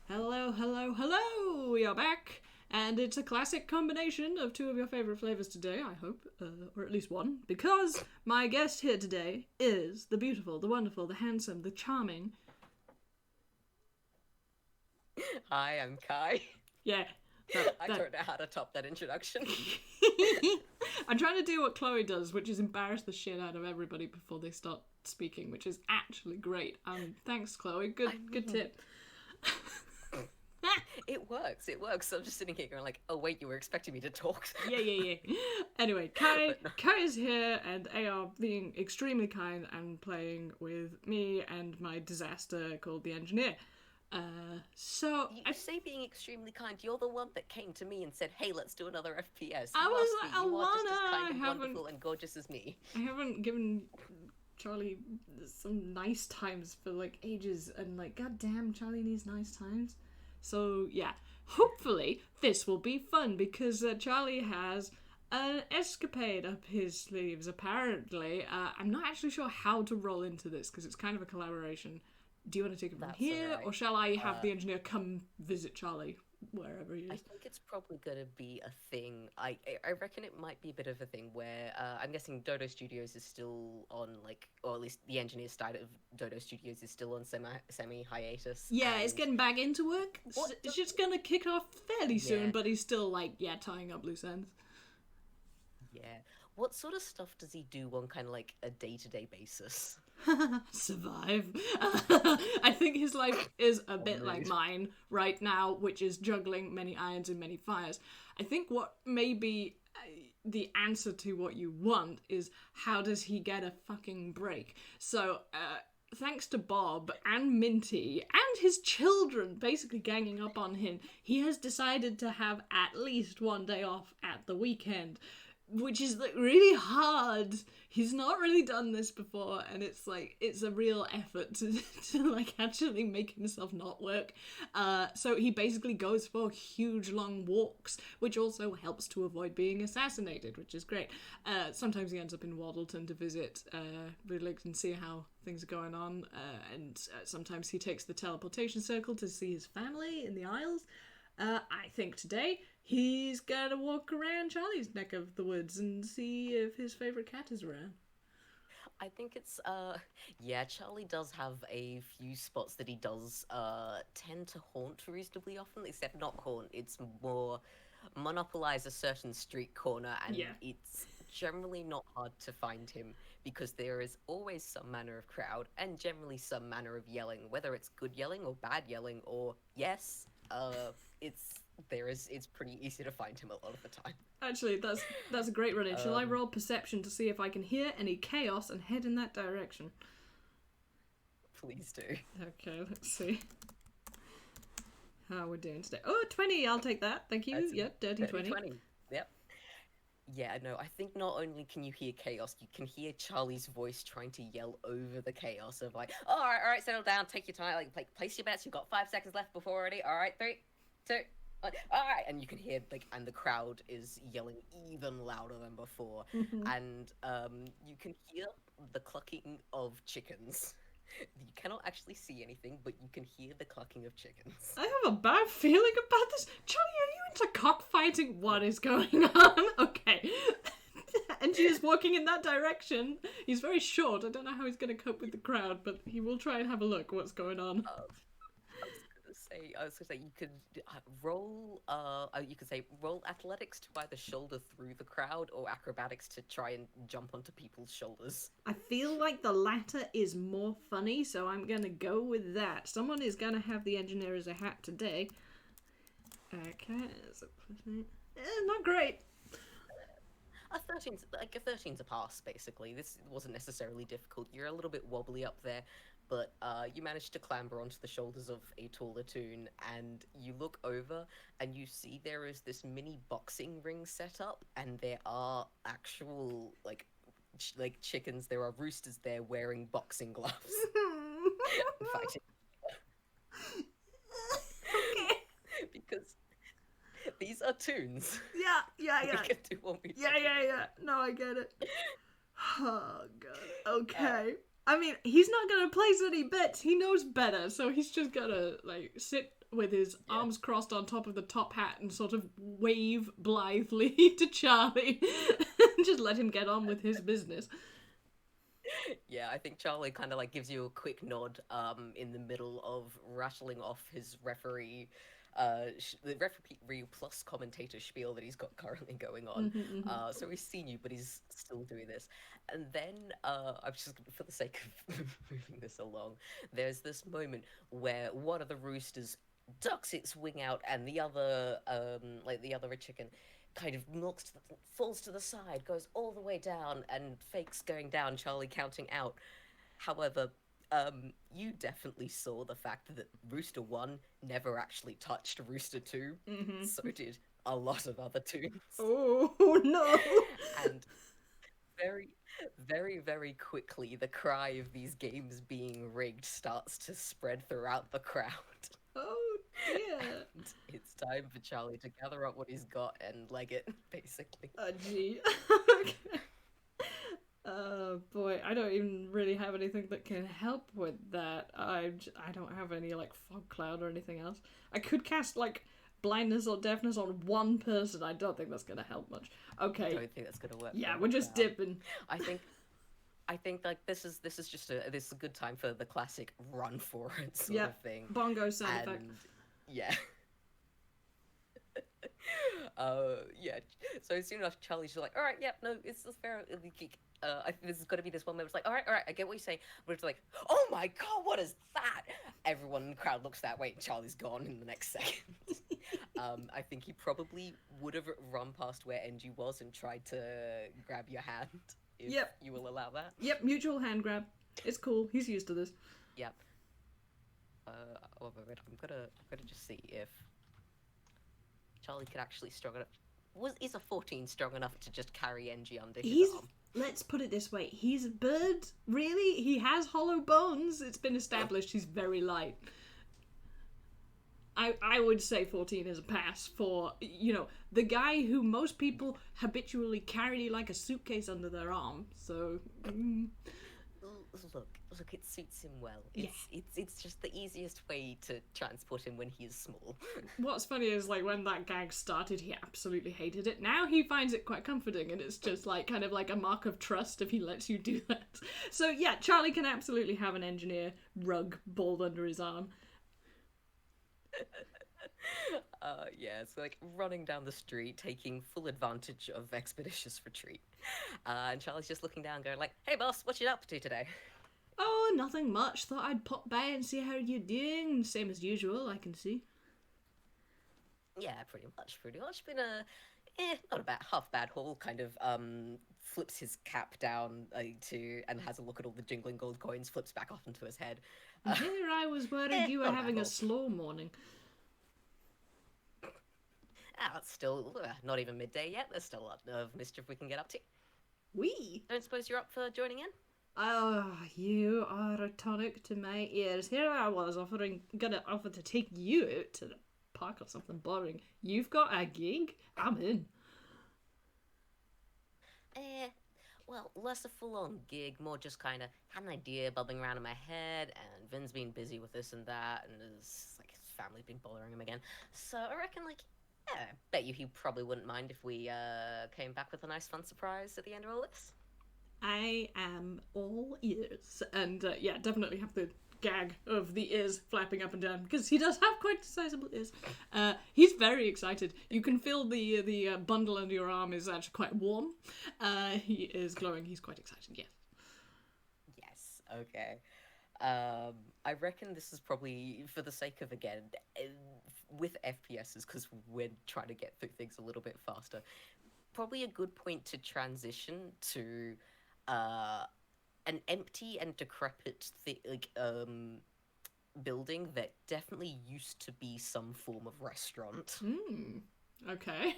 Hello, hello, hello! We are back, and it's a classic combination of two of your favourite flavours today, I hope, or at least one, because my guest here today is the beautiful, the wonderful, the handsome, the charming. Hi, I'm Kai. Yeah, I that. don't know how to top that introduction. I'm trying to do what Chloe does, which is embarrass the shit out of everybody before they start speaking, which is actually great. Thanks, Chloe. I Good mean, tip. it works. It works. So I'm just sitting here going like, oh wait, you were expecting me to talk. Yeah. Anyway, Kai But no. is here, and they are being extremely kind and playing with me and my disaster called the Engineer. So You say being extremely kind. You're the one that came to me and said, hey, let's do another FPS. I You was asked me. like, You are just as kind Alana, and wonderful and gorgeous as me. I haven't given Charlie some nice times for like ages, and like, goddamn, Charlie needs nice times. So yeah, hopefully this will be fun because Charlie has an escapade up his sleeves. Apparently, I'm not actually sure how to roll into this because it's kind of a collaboration. Do you want to take it from That's here, alright. or shall I have Uh, the engineer come visit Charlie wherever he I is? think it's probably gonna be a thing. I reckon it might be a bit of a thing where I'm guessing Dodo Studios is still on like, or at least the engineer side of Dodo Studios is still on semi hiatus. Yeah, it's And getting back into work. what? It's just gonna kick off fairly soon, Yeah, but he's still like, yeah, tying up loose ends. yeah. What sort of stuff does he do on kind of like a day-to-day basis? Survive. I think his life is a Oh, bit like mood. mine right now, which is juggling many irons and many fires. I think what may be the answer to what you want is how does he get a fucking break? So, thanks to Bob and Minty and his children basically ganging up on him, he has decided to have at least one day off at the weekend, which is like really hard. He's not really done this before, and it's like it's a real effort to, to like actually make himself not work. So he basically goes for huge long walks, which also helps to avoid being assassinated, which is great. Sometimes he ends up in Waddleton to visit Ridley and see how things are going on, and sometimes he takes the teleportation circle to see his family in the Isles. I think today he's gonna walk around Charlie's neck of the woods and see if his favourite cat is around. I think it's yeah, Charlie does have a few spots that he does tend to haunt reasonably often, except not haunt, it's more monopolize a certain street corner, and Yeah. it's generally not hard to find him because there is always some manner of crowd and generally some manner of yelling, whether it's good yelling or bad yelling or yes, it's it's pretty easy to find him a lot of the time. Actually, that's a great run-in. Shall I Um, roll perception to see if I can hear any chaos and head in that direction? please do. Okay, let's see how we're doing today. Oh, 20, I'll take that. Thank you. That's a Yep, dirty dirty 20. 20. Yep. Yeah, no, I think not only can you hear chaos, you can hear Charlie's voice trying to yell over the chaos of like, all right, settle down, take your time, like place your bets. You've got 5 seconds left before already. All right, three, two, one, all right, and you can hear like, and the crowd is yelling even louder than before, and you can hear the clucking of chickens. You cannot actually see anything, but you can hear the clucking of chickens. I have a bad feeling about this. Charlie, are you into cockfighting? What is going on? Okay. And she is walking in that direction. He's very short. I don't know how he's going to cope with the crowd, but he will try and have a look what's going on. I was gonna say you could roll. You could say roll athletics to either shoulder through the crowd or acrobatics to try and jump onto people's shoulders. I feel like the latter is more funny, so I'm going to go with that. Someone is going to have the engineer as a hat today. Okay. Not great. A 13's a pass basically. This wasn't necessarily difficult. You're a little bit wobbly up there, but you managed to clamber onto the shoulders of a taller toon, and you look over and you see there is this mini boxing ring set up, and there are actual like chickens. There are roosters there wearing boxing gloves. In fact, Okay. because these are toons. We Yeah. can do what we Yeah. No, I get it. Oh, God. Okay. I mean, he's not gonna place any bets. He knows better, so he's just gonna like sit with his arms crossed on top of the top hat and sort of wave blithely to Charlie, and just let him get on with his business. Yeah, I think Charlie kind of like gives you a quick nod in the middle of rattling off his the referee plus commentator spiel that he's got currently going on. So he's seen you, but he's still doing this. And then I'm just for the sake of moving this along, there's this moment where one of the roosters ducks its wing out, and the other the other chicken kind of falls to the side, goes all the way down, and fakes going down, Charlie counting out. However, you definitely saw the fact that Rooster 1 never actually touched Rooster 2, so did a lot of other tunes. Oh no! And very, very, very quickly, the cry of these games being rigged starts to spread throughout the crowd. Oh dear! And it's time for Charlie to gather up what he's got and leg it, basically. Oh gee. Okay. Oh boy, I don't even really have anything that can help with that. I don't have any like fog cloud or anything else. I could cast like blindness or deafness on one person. I don't think that's gonna help much. Okay. I don't think that's gonna work. Yeah, we're just dipping. I think like this is just a good time for the classic run for it sort of thing. Bongo sound effect. Yeah. Yeah. So as soon as Charlie's just like, all right, yeah, no, it's fair. I think there's got to be this one moment. It's like, all right, I get what you're saying. But it's like, oh my god, what is that? Everyone in the crowd looks that way, and Charlie's gone in the next second. I think he probably would have run past where Engie was and tried to grab your hand. If you will allow that. Yep, mutual hand grab. It's cool. He's used to this. Yep. I'm gonna just see if Charlie could actually strong enough. Is a 14 strong enough to just carry Engie under his arm? Let's put it this way. He's a bird. Really? He has hollow bones. It's been established he's very light. I would say 14 is a pass for, the guy who most people habitually carry like a suitcase under their arm. So, Look, it suits him well. It's just the easiest way to transport him when he is small. What's funny is like when that gag started, he absolutely hated it. Now he finds it quite comforting, and it's just like kind of like a mark of trust if he lets you do that. So yeah, Charlie can absolutely have an engineer rug balled under his arm. Yeah, it's like running down the street, taking full advantage of Expeditious Retreat. And Charlie's just looking down, going like, hey boss, what you up to today? Oh, nothing much. Thought I'd pop by and see how you're doing. Same as usual, I can see. Yeah, pretty much. Been a, not a half bad haul, kind of, flips his cap down and has a look at all the jingling gold coins, flips back off into his head. Here I was worried you were having a slow morning. It's still not even midday yet. There's still a lot of mischief we can get up to. Don't suppose you're up for joining in? Oh, you are a tonic to my ears. Here I was gonna offer to take you out to the park or something boring. You've got a gig? I'm in. Well, less a full-on gig, more just kind of had an idea bubbling around in my head, and Vin's been busy with this and that, and his family's been bothering him again. So I reckon, bet you he probably wouldn't mind if we came back with a nice fun surprise at the end of all this. I am all ears. And yeah, definitely have the gag of the ears flapping up and down, because he does have quite sizable ears. He's very excited. You can feel the bundle under your arm is actually quite warm. He is glowing. He's quite excited, yes. Yes, okay. I reckon this is probably, for the sake of, again, with FPSs, because we're trying to get through things a little bit faster, probably a good point to transition to an empty and decrepit building that definitely used to be some form of restaurant. Okay.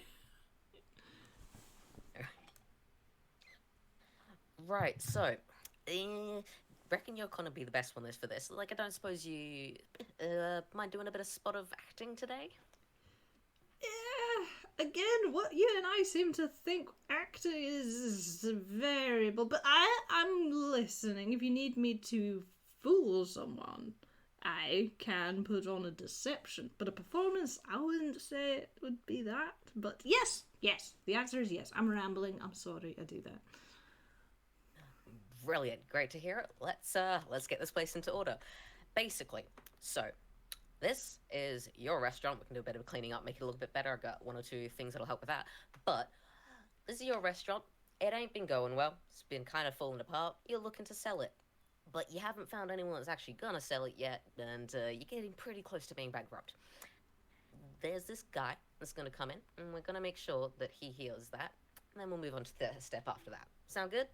Right, so, reckon you're gonna be the best one for this. I don't suppose you mind doing a bit of spot of acting today? again, what you and I seem to think acting is variable, but I'm listening. If you need me to fool someone, I can put on a deception. But a performance, I wouldn't say it would be that. But yes, the answer is yes. I'm rambling. I'm sorry, I do that. Brilliant, great to hear it. Let's get this place into order. Basically, so this is your restaurant. We can do a bit of cleaning up, make it a little bit better. I've got one or two things that'll help with that. But this is your restaurant. It ain't been going well. It's been kind of falling apart. You're looking to sell it, but you haven't found anyone that's actually gonna sell it yet, and you're getting pretty close to being bankrupt. There's this guy that's gonna come in, and we're gonna make sure that he hears that, and then we'll move on to the step after that. Sound good?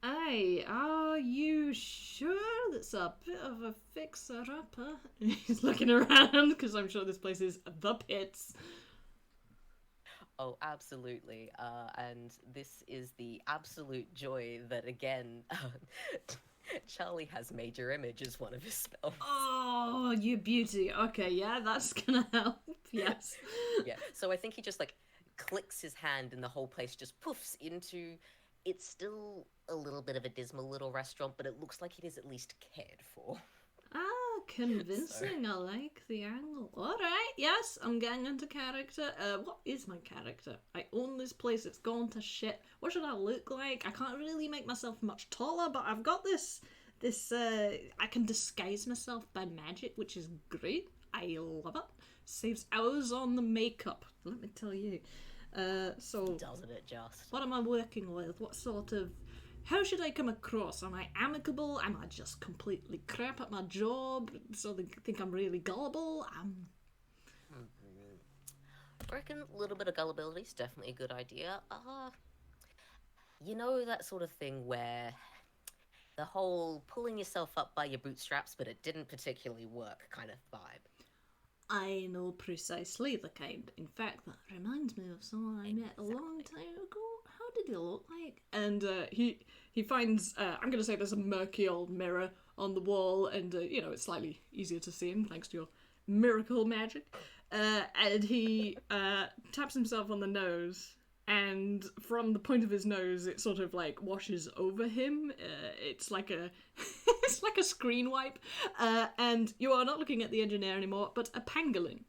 Aye, are you sure that's a bit of a fixer-upper? He's looking around, because I'm sure this place is the pits. Oh, absolutely. And this is the absolute joy that, again, Charlie has Major Image as one of his spells. Oh, you beauty. Okay, yeah, that's gonna help. Yes. Yeah, so I think he just, like, clicks his hand and the whole place just poofs into... It's still a little bit of a dismal little restaurant, but it looks like it is at least cared for. Ah, convincing. So. I like the angle. Alright, yes, I'm getting into character. What is my character? I own this place, it's gone to shit. What should I look like? I can't really make myself much taller, but I've got this, I can disguise myself by magic, which is great. I love it. Saves hours on the makeup, let me tell you. So doesn't it just? What am I working with? What sort of... How should I come across? Am I amicable? Am I just completely crap at my job? So they think I'm really gullible? I reckon a little bit of gullibility is definitely a good idea. You know that sort of thing where the whole pulling yourself up by your bootstraps but it didn't particularly work kind of vibe. I know precisely the kind. In fact, that reminds me of someone I met a long time ago. How did he look like? And he finds, I'm going to say there's a murky old mirror on the wall, and, it's slightly easier to see him thanks to your miracle magic. And he taps himself on the nose, and from the point of his nose, it sort of, like, washes over him. It's like a... it's like a screen wipe. And you are not looking at the engineer anymore, but a pangolin.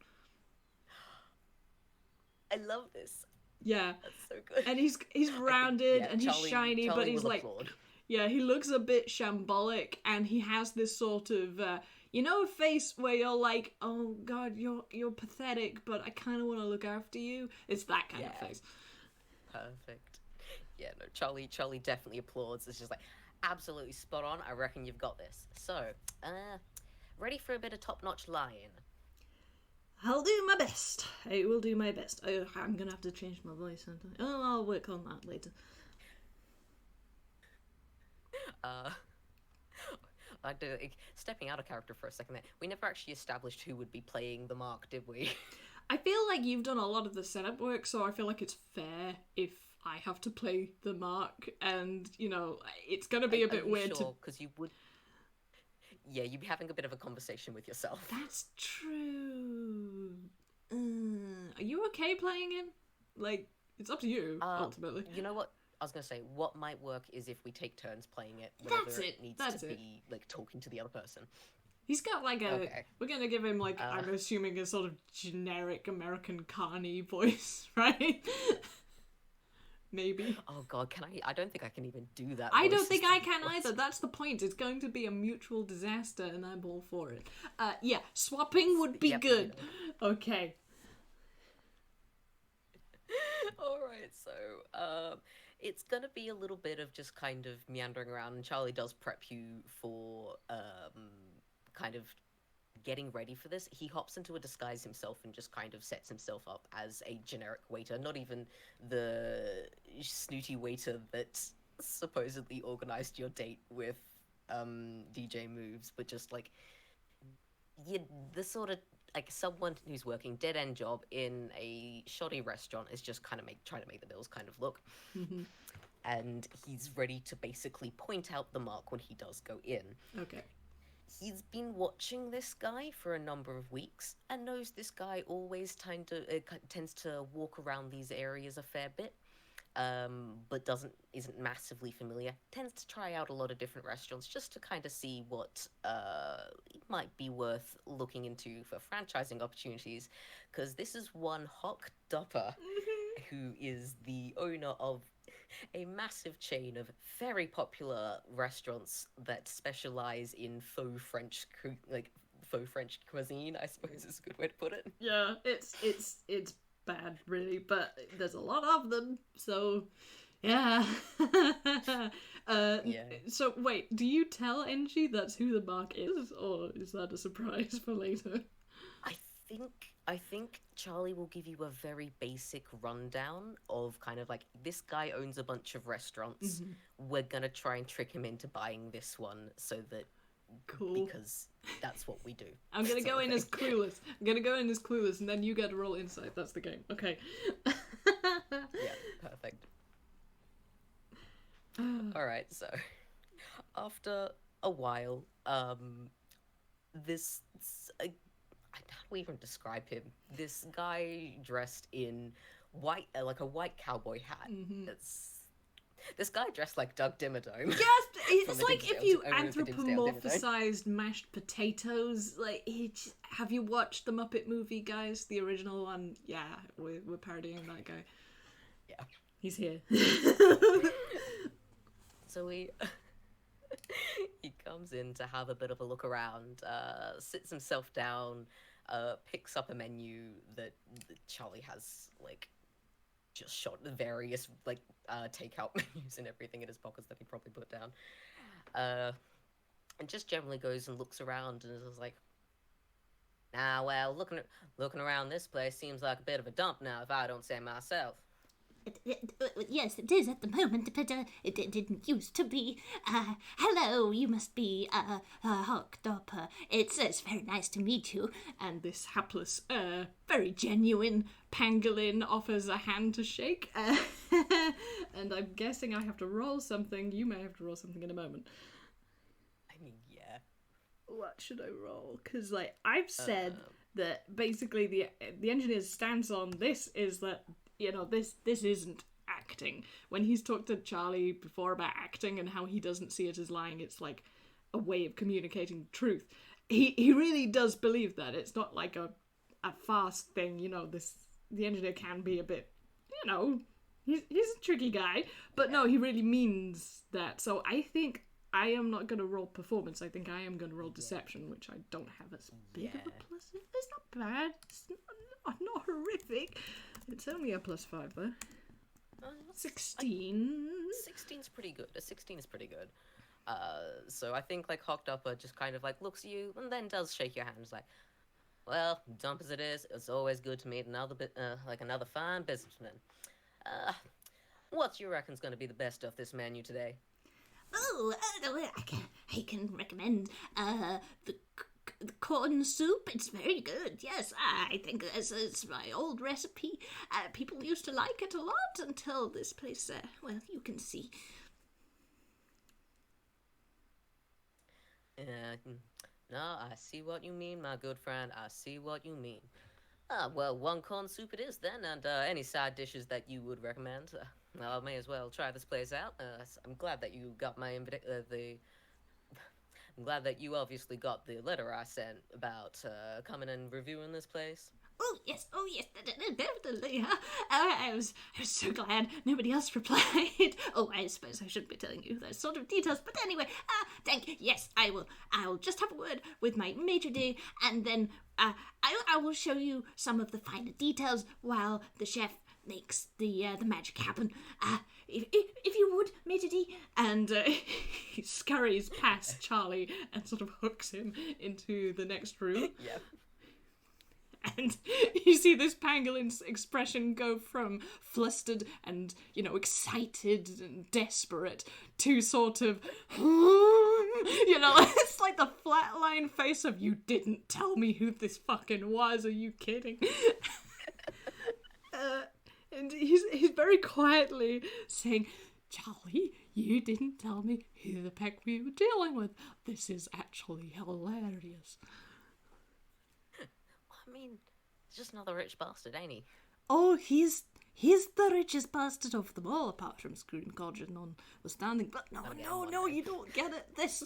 I love this. Yeah. That's so good. And he's rounded and he's shiny, Charlie but he's like... applaud. Yeah, he looks a bit shambolic, and he has this sort of... a face where you're like, oh god, you're pathetic, but I kind of want to look after you. It's that kind of face. Perfect. Yeah, no, Charlie definitely applauds. It's just like, absolutely spot on. I reckon you've got this. So, ready for a bit of top-notch lying? I'll do my best. I will do my best. I'm gonna have to change my voice. I'll work on that later. Stepping out of character for a second there, we never actually established who would be playing the Mark, did we? I feel like you've done a lot of the setup work, so I feel like it's fair if I have to play the Mark, and, it's gonna be a bit weird to... because you would... Yeah, you'd be having a bit of a conversation with yourself. That's true. Are you okay playing him? Like, it's up to you, ultimately. You know what? I was going to say, what might work is if we take turns playing it whenever it needs to be, like, talking to the other person. He's got, like, a... Okay. We're going to give him, like, I'm assuming a sort of generic American carny voice, right? Maybe. Oh, God, can I don't think I can even do that. I don't think I can either. That's the point. It's going to be a mutual disaster, and I'm all for it. Yeah, swapping would be good. Yeah. Okay. Alright, so, it's gonna be a little bit of just kind of meandering around, and Charlie does prep you for, kind of getting ready for this. He hops into a disguise himself and just kind of sets himself up as a generic waiter, not even the snooty waiter that supposedly organized your date with, DJ Moves, but just, like, the sort of, like, someone who's working dead-end job in a shoddy restaurant is just kind of trying to make the bills kind of look. Mm-hmm. And he's ready to basically point out the Mark when he does go in. Okay. he's been watching this guy for a number of weeks and knows this guy always tends to walk around these areas a fair bit, but isn't massively familiar. Tends to try out a lot of different restaurants just to kind of see what might be worth looking into for franchising opportunities. Because this is one Hock Dopper, who is the owner of a massive chain of very popular restaurants that specialize in faux French cuisine, I suppose is a good way to put it. Yeah, it's bad, really, but there's a lot of them, so yeah. Yeah. So wait, do you tell Engie that's who the mark is, or is that a surprise for later? I think Charlie will give you a very basic rundown of kind of like, this guy owns a bunch of restaurants. We're gonna try and trick him into buying this one so that Cool. because that's what we do. I'm gonna go in as clueless. And then you get to roll insight. That's the game. Okay. Yeah, perfect. Alright, so after a while, this how do we even describe him? This guy dressed in white, like a white cowboy hat. This guy dressed like Doug Dimmadome. Yes, it's the like if Dinsdale- you owner of the Dinsdale anthropomorphized mashed potatoes. Like, have you watched the Muppet movie, guys? The original one? Yeah, we're parodying that guy. Yeah. He's here. So he comes in to have a bit of a look around, sits himself down, picks up a menu that Charlie has, like, just shot the various, like, takeout menus and everything in his pockets that he probably put down. And just generally goes and looks around and is like, well, looking around this place seems like a bit of a dump now, if I don't say myself. Yes, it is at the moment, but it didn't used to be. Hello, you must be hooked up. It's very nice to meet you. And this hapless, very genuine pangolin offers a hand to shake. And I'm guessing I have to roll something. You may have to roll something in a moment. I mean, yeah. What should I roll? Because, like, I've said that basically the engineer's stance on this is that, you know, this isn't acting. When he's talked to Charlie before about acting and how he doesn't see it as lying, it's like a way of communicating truth. He really does believe that. It's not like a farce thing, you know, the engineer can be a bit, you know, he's a tricky guy. But no, he really means that. So I think I am not going to roll performance. I think I am going to roll deception, which I don't have as big of a plus. It's not bad. It's not horrific. It's only a +5 though. 16. 16's pretty good. A 16 is pretty good. So I think like Hocked Upper just kind of like looks at you and then does shake your hand. It's like, well, dump as it is, it's always good to meet another fine businessman. What you reckon's gonna be the best of this menu today? Oh, I can recommend the corn soup. It's very good. Yes, I think it's my old recipe. People used to like it a lot until this place, well, you can see. No, I see what you mean, my good friend. I see what you mean. Well, one corn soup it is then, and any side dishes that you would recommend. I may as well try this place out. I'm glad that you got my I'm glad that you obviously got the letter I sent about coming and reviewing this place. Oh yes, definitely. I was so glad nobody else replied. Oh, I suppose I shouldn't be telling you those sort of details, but anyway, thank you. Yes, I will. I'll just have a word with my maitre d', and then I will show you some of the finer details while the chef makes the magic happen. If you would, maitre d'. And he scurries past Charlie and sort of hooks him into the next room. Yeah. And you see this pangolin's expression go from flustered and, you know, excited and desperate to sort of, you know, it's like the flatline face of, you didn't tell me who this fucking was, are you kidding? And he's very quietly saying, Charlie, You didn't tell me who the heck we were dealing with. This is actually hilarious. I mean, he's just another rich bastard, ain't he? Oh, he's the richest bastard of them all, apart from Screen Codger notwithstanding. But no, you don't get it. This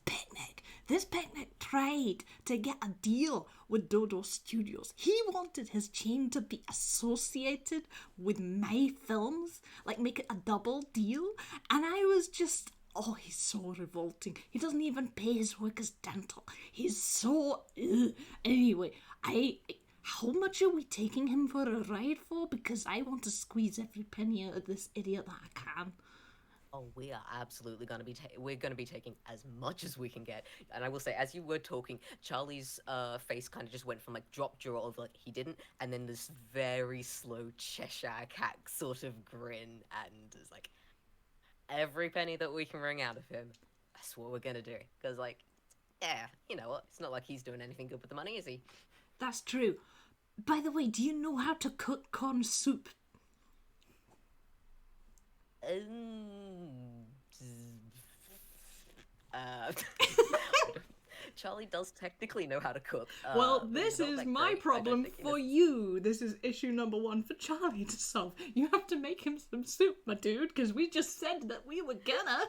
picnic tried to get a deal with Dodo Studios. He wanted his chain to be associated with my films, like make it a double deal. And I was just, oh, he's so revolting. He doesn't even pay his workers dental. He's so, Anyway, how much are we taking him for a ride for? Because I want to squeeze every penny out of this idiot that I can. Oh, we are absolutely going to be we're going to be taking as much as we can get. And I will say, as you were talking, Charlie's face kind of just went from like drop jaw of like he didn't, and then this very slow Cheshire cat sort of grin, and it's like every penny that we can wring out of him, that's what we're going to do. Because like, yeah, you know what? It's not like he's doing anything good with the money, is he? That's true. By the way, do you know how to cook corn soup? Charlie does technically know how to cook. Well, but this he's not is that my great. I don't problem think he for knows- you. This is issue number 1 for Charlie to solve. You have to make him some soup, my dude, because we just said that we were gonna.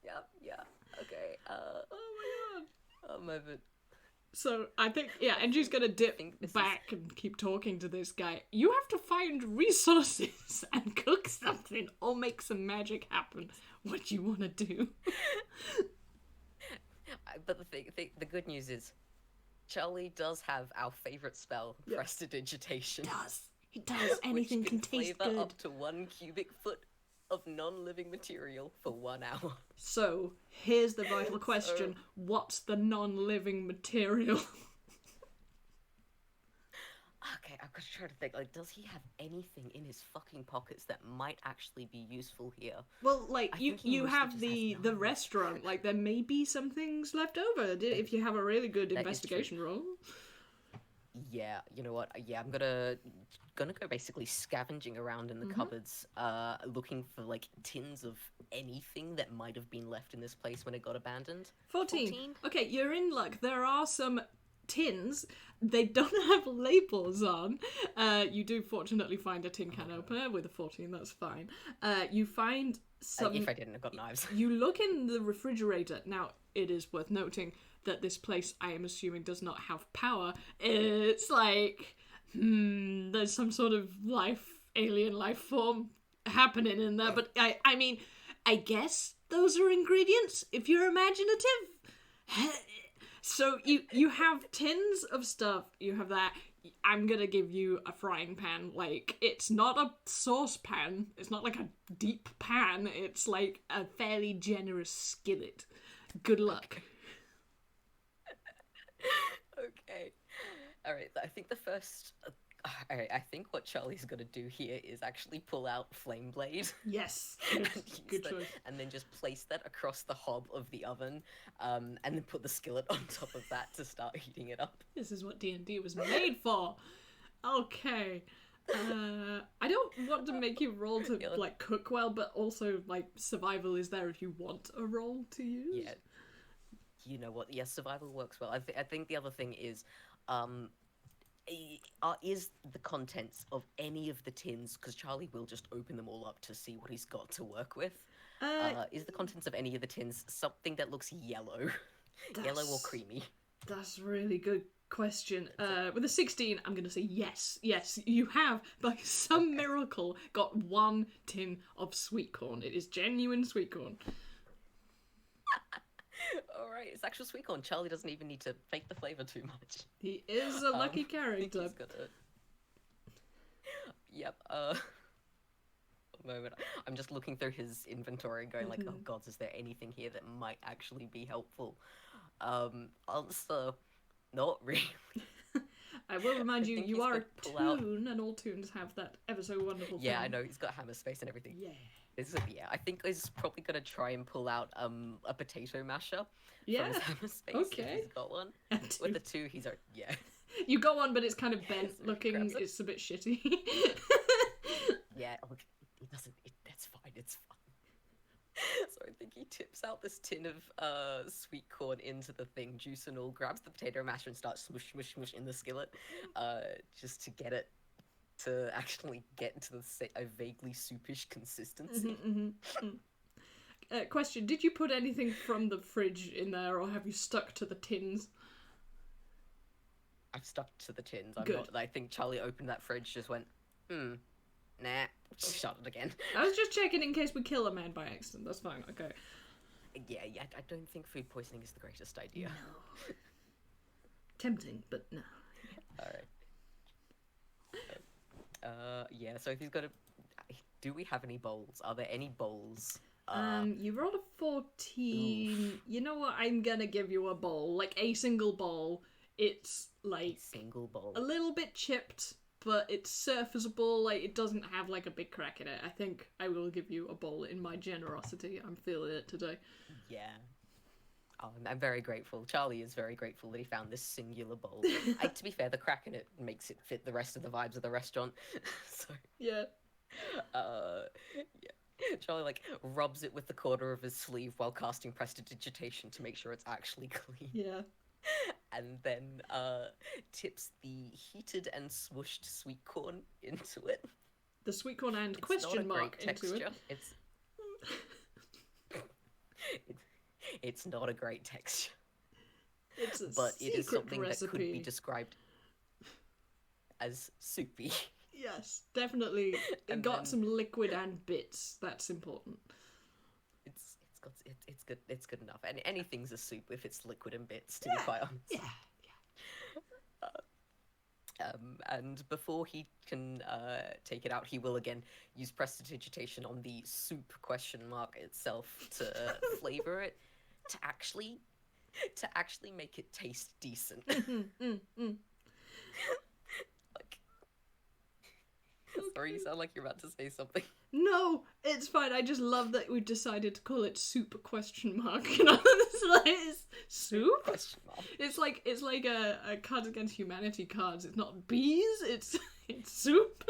Yeah. Okay. Oh my god. A moment. So I think, yeah, Engie's gonna dip think this is- back and keep talking to this guy. You have to find resources and cook something or make some magic happen. What you want to do? But the good news is, Charlie does have our favorite spell, prestidigitation. He does. Anything which can taste flavor good. up to 1 cubic foot of non-living material for 1 hour. So here's the vital question: what's the non-living material? Okay, I've got to try to think. Like, does he have anything in his fucking pockets that might actually be useful here? Well, like I you, think he you mostly have just the has the knives. restaurant. Like there may be some things left over if you have a really good That is investigation roll. Yeah, you know what? Yeah, I'm gonna go basically scavenging around in the cupboards, looking for like tins of anything that might have been left in this place when it got abandoned. 14. Okay, you're in luck. There are some tins. They don't have labels on. You do fortunately find a tin can opener with a 14. That's fine. You find some. If I didn't, I've got knives. You look in the refrigerator. Now, it is worth noting that this place, I am assuming, does not have power. It's like, there's some sort of alien life form happening in there. But I mean, I guess those are ingredients if you're imaginative. So you have tins of stuff. You have that. I'm gonna give you a frying pan. Like, it's not a saucepan. It's not like a deep pan. It's like a fairly generous skillet. Good luck. Okay. All right. I think the first. All right. I think what Charlie's gonna do here is actually pull out Flame Blade. Yes. and Yes. use Good that- choice. and then just place that across the hob of the oven, and then put the skillet on top of that to start heating it up. This is what D&D was made for. Okay. I don't want to make you roll to like cook well, but also like survival is there if you want a roll to use. Yeah. You know what? Yes, survival works well. I think the other thing is, is the contents of any of the tins, because Charlie will just open them all up to see what he's got to work with. Is the contents of any of the tins something that looks yellow? Yellow or creamy? That's a really good question. With a 16, I'm going to say yes. Yes, you have, by some miracle, got 1 tin of sweet corn. It is genuine sweet corn. Alright, it's actual sweet corn. Charlie doesn't even need to fake the flavour too much. He is a lucky I think character. he's got Yep, a moment. I'm just looking through his inventory and going like, oh god, is there anything here that might actually be helpful? Answer, not really. I will remind you, think you he's are a gonna pull out- toon, and all toons have that ever so wonderful Yeah, I thing. know, he's got hammer space and everything. Yeah. I think he's probably gonna try and pull out a potato masher from Yeah. his hammer space Okay. if he's got one. And With the 2, he's yeah. you got one, but it's kind of bent So he looking. grabs it. It's a bit shitty. Yeah, look, it doesn't. That's fine. It's fine. he tips out this tin of sweet corn into the thing, juice and all, grabs the potato masher and starts smush, smush, smush in the skillet, just to get it to actually get into a vaguely soupish consistency. Question, did you put anything from the fridge in there, or have you stuck to the tins? I've stuck to the tins. Good. I think Charlie opened that fridge, just went, nah, shut it again. I was just checking in case we kill a man by accident. That's fine, okay. Yeah, I don't think food poisoning is the greatest idea. No. Tempting, but no. Alright. Yeah, so if he's got a... Do we have any bowls? Are there any bowls? You rolled a 14. Oof. You know what? I'm gonna give you a bowl. Like, a single bowl. It's, like... A single bowl. A little bit chipped, but it's surfaceable. Like, it doesn't have, like, a big crack in it. I think I will give you a bowl in my generosity. I'm feeling it today. Yeah. Oh, I'm very grateful. Charlie is very grateful that he found this singular bowl. To be fair, the crack in it makes it fit the rest of the vibes of the restaurant. So... Yeah. Yeah. Charlie, like, rubs it with the corner of his sleeve while casting prestidigitation to make sure it's actually clean. Yeah. And then, tips the heated and smooshed sweet corn into it. The sweet corn and question mark into it. It's not a great texture. It's a but it is something recipe. That could be described as soupy. Yes, definitely. It got some liquid and bits. That's important. It's good enough. And anything's a soup if it's liquid and bits, to be quite honest. Yeah. And before he can take it out, he will again use prestidigitation on the soup question mark itself to flavor it, to actually make it taste decent. Like, sorry, you sound like you're about to say something. No, it's fine. I just love that we decided to call it soup question mark. You know, it's soup question mark. It's like a Cards Against Humanity cards. It's not bees. It's soup.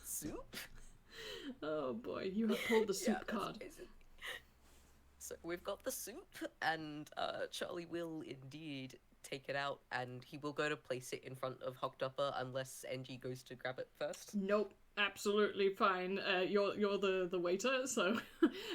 Soup. Oh boy, you have pulled the soup card. Amazing. So we've got the soup, and Charlie will indeed take it out, and he will go to place it in front of Hogdopper unless Engie goes to grab it first. Nope, absolutely fine. You're the waiter, so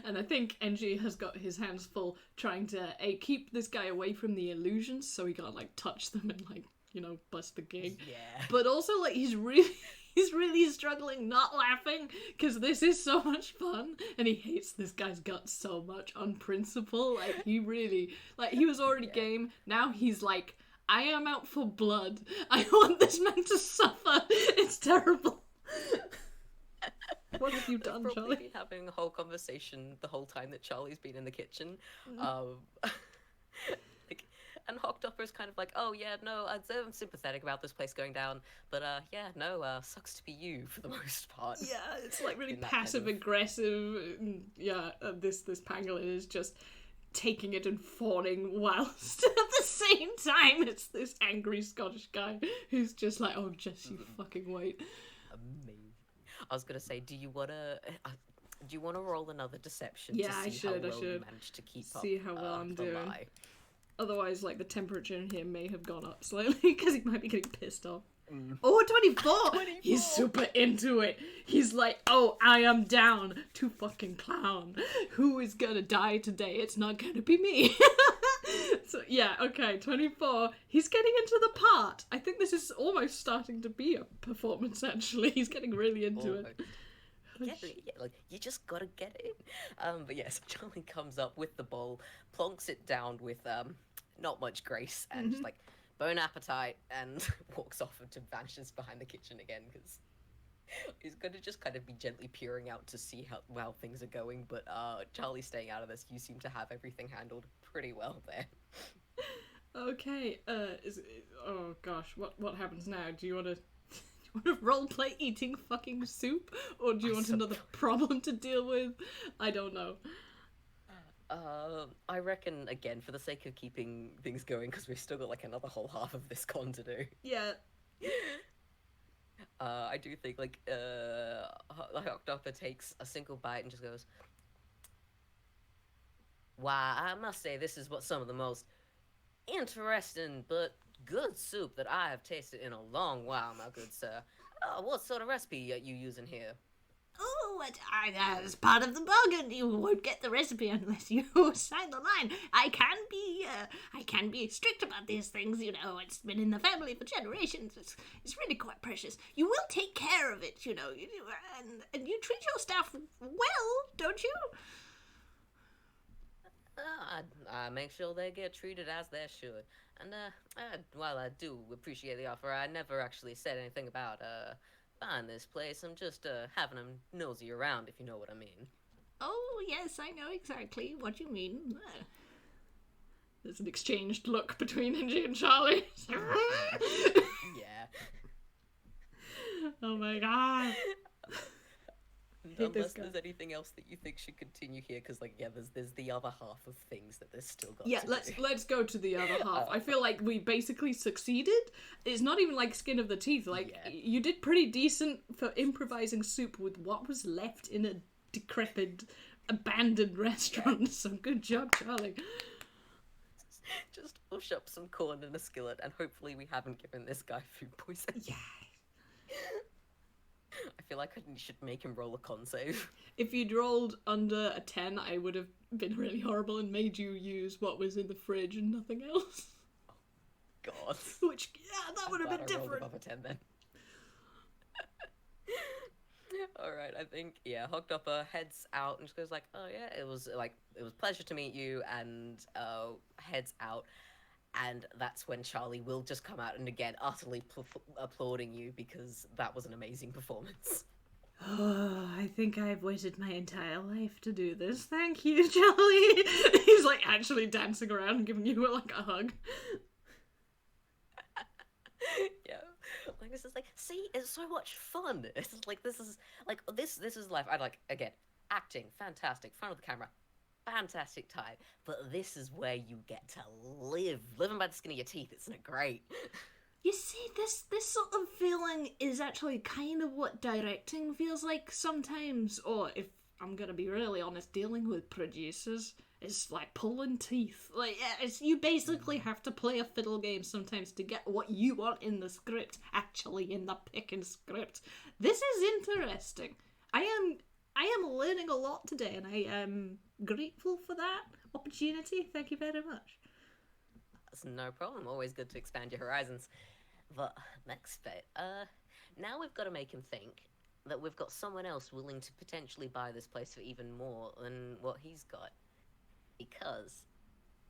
and I think Engie has got his hands full trying to keep this guy away from the illusions, so he can't like touch them and like, you know, bust the gig. Yeah. But also like he's really struggling not laughing because this is so much fun and he hates this guy's guts so much on principle. Like he really, like he was already game. Now he's like, I am out for blood. I want this man to suffer. It's terrible. What have you done, They've Charlie? Been having a whole conversation the whole time that Charlie's been in the kitchen. And Hogdopper's kind of like, oh yeah, no, I'm sympathetic about this place going down, but yeah, no, sucks to be you for the most part. Yeah, it's like really In that passive kind of... aggressive. Yeah, this pangolin is just taking it and fawning whilst at the same time it's this angry Scottish guy who's just like, oh, just you fucking wait. Amazing. I was gonna say, do you wanna roll another deception? Yeah, to see I should. How well you managed to keep See up, how well I'm the doing. lie. Otherwise, like, the temperature in here may have gone up slightly because he might be getting pissed off. Oh, 24! 24! He's super into it. He's like, oh, I am down to fucking clown. Who is gonna die today? It's not gonna be me. So, yeah, okay, 24. He's getting into the part. I think this is almost starting to be a performance, actually. He's getting really into it. Yeah, like, you just gotta get it in. But yes, Charlie comes up with the bowl, plonks it down with not much grace, and just like, bon appetite, and walks off and vanishes behind the kitchen again, because he's gonna just kind of be gently peering out to see how things are going, but Charlie's staying out of this. You seem to have everything handled pretty well there. Okay, oh gosh, what happens now? Do you want to roleplay eating fucking soup, or do you want another problem to deal with? I don't know. I reckon, again, for the sake of keeping things going, because we've still got like another whole half of this con to do. Yeah. I do think like Hogdopper takes a single bite and just goes, Why, I must say this is what some of the most interesting but good soup that I have tasted in a long while, my good sir. What sort of recipe are you using here? Oh, as part of the bargain, you won't get the recipe unless you sign the line. I can be strict about these things. You know, it's been in the family for generations. It's really quite precious. You will take care of it, you know, and you treat your staff well, don't you? I make sure they get treated as they should. And, while I do appreciate the offer, I never actually said anything about, buying this place. I'm just, having them nosy around, if you know what I mean. Oh, yes, I know exactly what you mean. There's an exchanged look between Engie and Charlie. Yeah. Oh my god. hate this Unless guy. there's anything else that you think should continue here, because, like, yeah, there's the other half of things that there's still got Yeah, to let's do. let's go to the other half. I feel like we basically succeeded. It's not even like skin of the teeth. Like Yeah. you did pretty decent for improvising soup with what was left in a decrepit, abandoned restaurant. So good job, Charlie. Just push up some corn in a skillet, and hopefully we haven't given this guy food poisoning. Yeah. I feel like I should make him roll a con save. If you'd rolled under a 10, I would have been really horrible and made you use what was in the fridge and nothing else. God. Which, yeah, that would have been Glad I rolled different. above a 10 then. Alright, I think, yeah, Hogdopper heads out and just goes like, oh yeah, it was a pleasure to meet you, and heads out. And that's when Charlie will just come out and again utterly applauding you, because that was an amazing performance. Oh, I think I've waited my entire life to do this. Thank you, Charlie. He's like actually dancing around and giving you like a hug. Yeah, like this is like, see, it's so much fun. It's like this is life. I like, again, acting fantastic, front of the camera, fantastic time. But this is where you get to live, living by the skin of your teeth. Isn't it great? You see, this sort of feeling is actually kind of what directing feels like sometimes. Or if I'm gonna be really honest, dealing with producers is like pulling teeth. Like it's, you basically have to play a fiddle game sometimes to get what you want in the script, actually in the picking script. This is interesting. I am learning a lot today, and I am grateful for that opportunity. Thank you very much. That's no problem. Always good to expand your horizons. But next bit, now we've got to make him think that we've got someone else willing to potentially buy this place for even more than what he's got. Because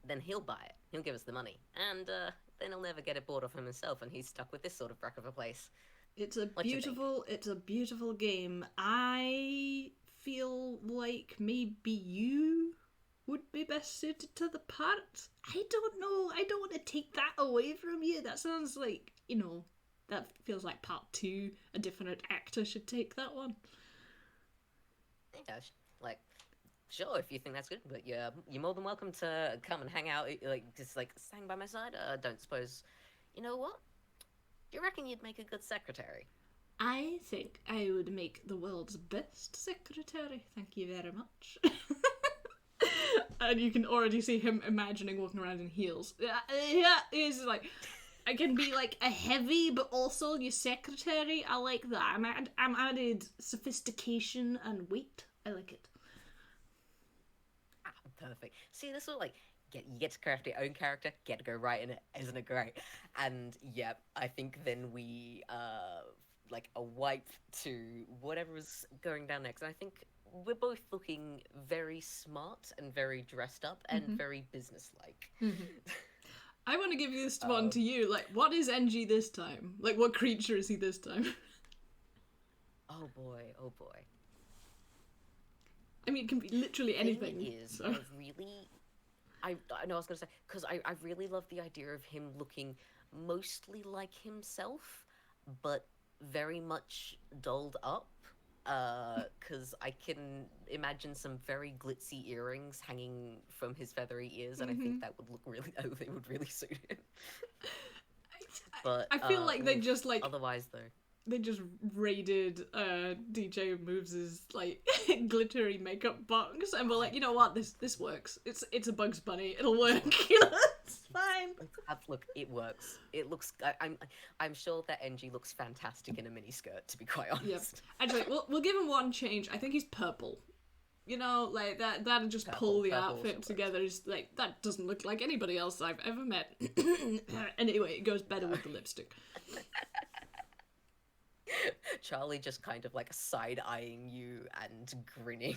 then he'll buy it. He'll give us the money. And then he'll never get it bought off him himself, and he's stuck with this sort of wreck of a place. It's a What do you think? beautiful game. I feel like maybe you would be best suited to the part. I don't know. I don't want to take that away from you. That sounds like, you know, that feels like part 2. A different actor should take that one. Yeah, like, sure, if you think that's good, but you're more than welcome to come and hang out, like, just, like, hang by my side. Don't suppose, you know what? Do you reckon you'd make a good secretary? I think I would make the world's best secretary. Thank you very much. And you can already see him imagining walking around in heels. Yeah, he's like, I can be like a heavy, but also your secretary. I like that. I'm added sophistication and weight. I like it. Ah, perfect. See, this is like, you get to craft your own character, get to go right in it. Isn't it great? And yeah, I think then we like a wipe to whatever's going down next. And I think we're both looking very smart and very dressed up and very businesslike. I want to give this one to you. Like, what is Engie this time? Like, what creature is he this time? Oh boy, oh boy. I mean, it can be literally anything. Thing is, so. I know I was gonna say, because I really love the idea of him looking mostly like himself, but very much dolled up. Because I can imagine some very glitzy earrings hanging from his feathery ears, and I think that would look really, they would really suit him. But I feel like they just like otherwise though. they just raided DJ Moves' like glittery makeup box, and we're like, you know what, this works. It's a Bugs Bunny. It'll work. You know, it's fine. Look, it works. It looks. I'm sure that Engie looks fantastic in a miniskirt. To be quite honest. Yep. Actually, we'll give him one change. I think he's purple. You know, like that'll just pull the outfit together. Just like that doesn't look like anybody else I've ever met. Anyway, it goes better with the lipstick. Charlie just kind of like side-eyeing you and grinning.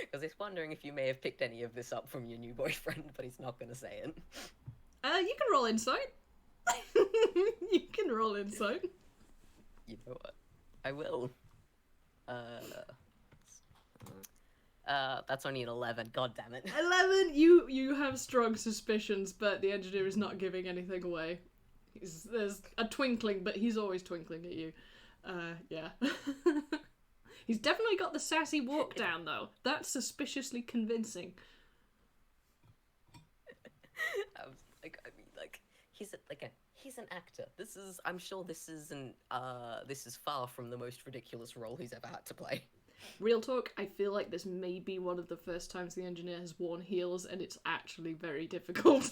Because he's wondering if you may have picked any of this up from your new boyfriend, but he's not going to say it. You can roll insight. You can roll insight. You know what? I will. That's only an 11. God damn it. 11. You have strong suspicions, but the engineer is not giving anything away. There's a twinkling, but he's always twinkling at you. Yeah. He's definitely got the sassy walk down, though. That's suspiciously convincing. He's an actor. I'm sure this is far from the most ridiculous role he's ever had to play. Real talk, I feel like this may be one of the first times the engineer has worn heels, and it's actually very difficult.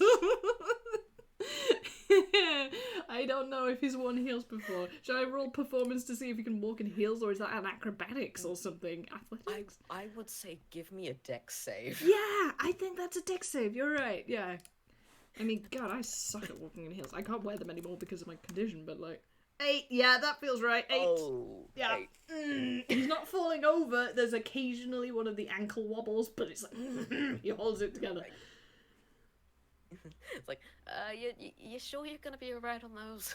I don't know if he's worn heels before. Should I roll performance to see if he can walk in heels, or is that an acrobatics or something? Athletics? I would say give me a dex save. Yeah, I think that's a dex save. You're right, yeah. I mean, God, I suck at walking in heels. I can't wear them anymore because of my condition, but like... 8, yeah, that feels right. 8. Oh, yeah. 8. He's not falling over. There's occasionally one of the ankle wobbles, but it's like... he holds it together. It's like, you sure you're gonna be alright on those?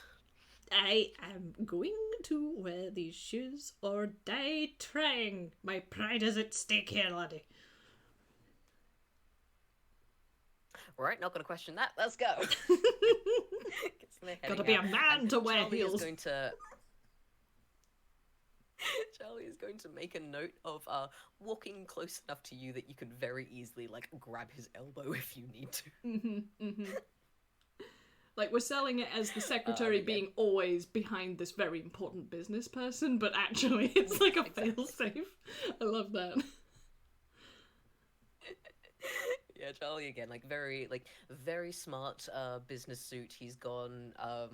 I am going to wear these shoes or die trying. My pride is at stake here, laddie. Right, not gonna question that. Let's go. Gotta be a man to wear heels. Charlie is going to make a note of walking close enough to you that you can very easily like grab his elbow if you need to. Like, we're selling it as the secretary being always behind this very important business person, but actually it's like a fail-safe. I love that. Yeah, Charlie again, very smart business suit. He's gone for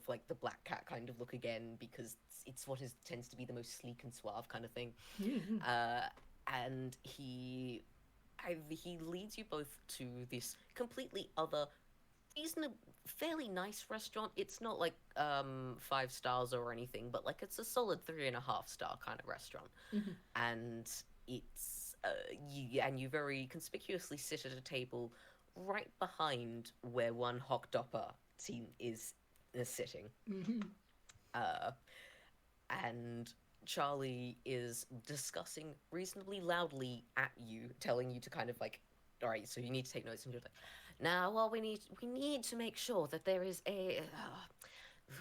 like the black cat kind of look again because it's what tends to be the most sleek and suave kind of thing. Mm-hmm. And he leads you both to this completely other, fairly nice restaurant. It's not like 5 stars or anything, but like it's a solid 3.5-star kind of restaurant. Mm-hmm. And it's you very conspicuously sit at a table right behind where one Hockdopper team is sitting. Mm-hmm. And Charlie is discussing reasonably loudly at you, telling you to kind of like, all right, so you need to take notes. And you're like, now, well, we need to make sure that there is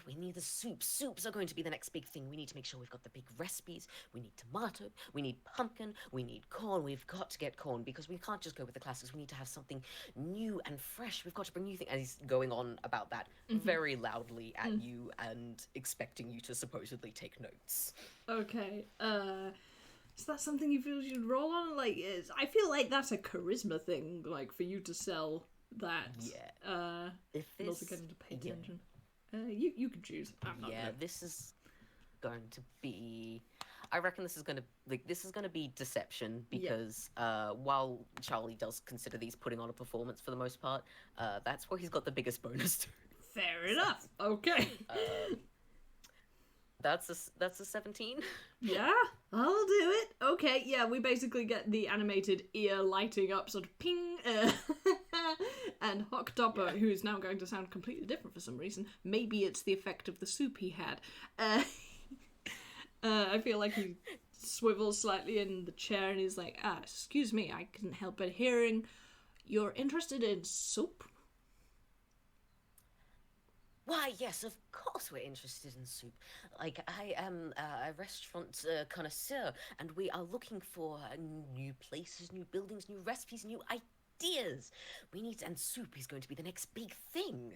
we need the soups. Soups are going to be the next big thing. We need to make sure we've got the big recipes. We need tomato. We need pumpkin. We need corn. We've got to get corn because we can't just go with the classics. We need to have something new and fresh. We've got to bring new things. And he's going on about that very loudly at you and expecting you to supposedly take notes. Okay. Is that something you feel you should roll on? Like, I feel like that's a charisma thing, like, for you to sell that. Yeah. If this... also getting to pay attention. You can choose. This is going to be... I reckon this is going to be deception because while Charlie does consider these putting on a performance for the most part, that's where he's got the biggest bonus to. Fair enough. Okay. That's a 17. Yeah, I'll do it. Okay, yeah, we basically get the animated ear lighting up, sort of ping, and Hockdopper, who is now going to sound completely different for some reason. Maybe it's the effect of the soup he had. I feel like he swivels slightly in the chair and he's like, excuse me, I couldn't help but hearing you're interested in soup? Why, yes, of course we're interested in soup. Like, I am a restaurant connoisseur, and we are looking for new places, new buildings, new recipes, new ideas. And soup is going to be the next big thing.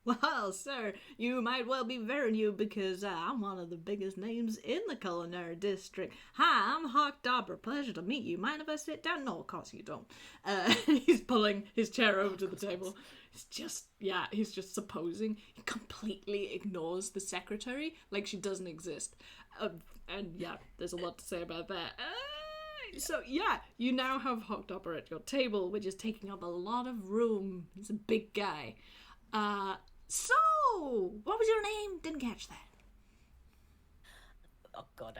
Well, sir, you might well be very new because I'm one of the biggest names in the culinary district. Hi, I'm Hawk Dobber. Pleasure to meet you. Mind if I sit down? No, of course you don't. He's pulling his chair over to the table. He's just supposing. He completely ignores the secretary like she doesn't exist. And yeah, there's a lot to say about that. So yeah, you now have Hawk Dobber at your table, which is taking up a lot of room. He's a big guy. So, what was your name? Didn't catch that. Oh god,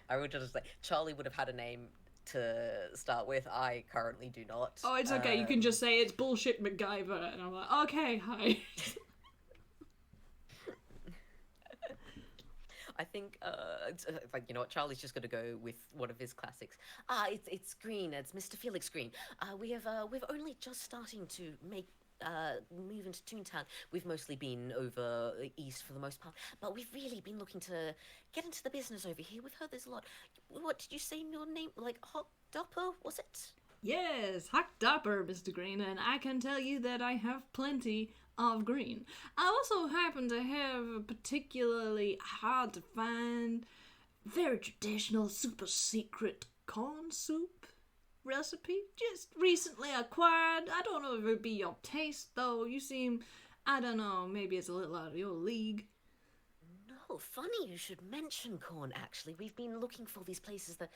I would just say Charlie would have had a name to start with. I currently do not. Oh, it's okay. You can just say it's bullshit MacGyver, and I'm like, okay, hi. I think, like, you know what, Charlie's just gonna go with one of his classics. It's Green. It's Mr. Felix Green. We've only just starting to move into Toontown. We've mostly been over east for the most part, but we've really been looking to get into the business over here. We've heard there's a lot. What did you say your name? Like Hawk Dopper, was it? Yes, Hawk Dopper, Mr. Green, and I can tell you that I have plenty of green. I also happen to have a particularly hard to find, very traditional, super secret corn soup recipe, just recently acquired. I don't know if it would be your taste, though. You seem, I don't know, maybe it's a little out of your league. No, funny you should mention corn, actually. We've been looking for these places that,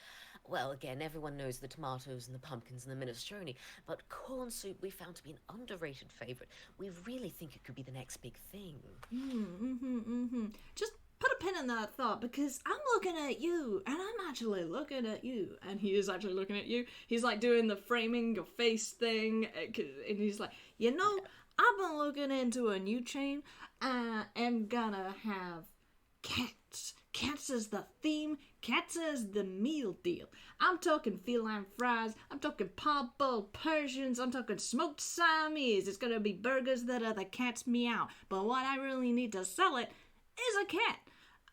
well, again, everyone knows the tomatoes and the pumpkins and the minestrone, but corn soup we found to be an underrated favorite. We really think it could be the next big thing. Just put a pin in that thought, because I'm looking at you, and I'm actually looking at you, and he is actually looking at you. He's like doing the framing your face thing, and he's like, you know, I've been looking into a new chain. I am gonna have cats. Cats is the theme. Cats is the meal deal. I'm talking feline fries. I'm talking pot-boiled Persians. I'm talking smoked Siamese. It's gonna be burgers that are the cat's meow. But what I really need to sell it is a cat.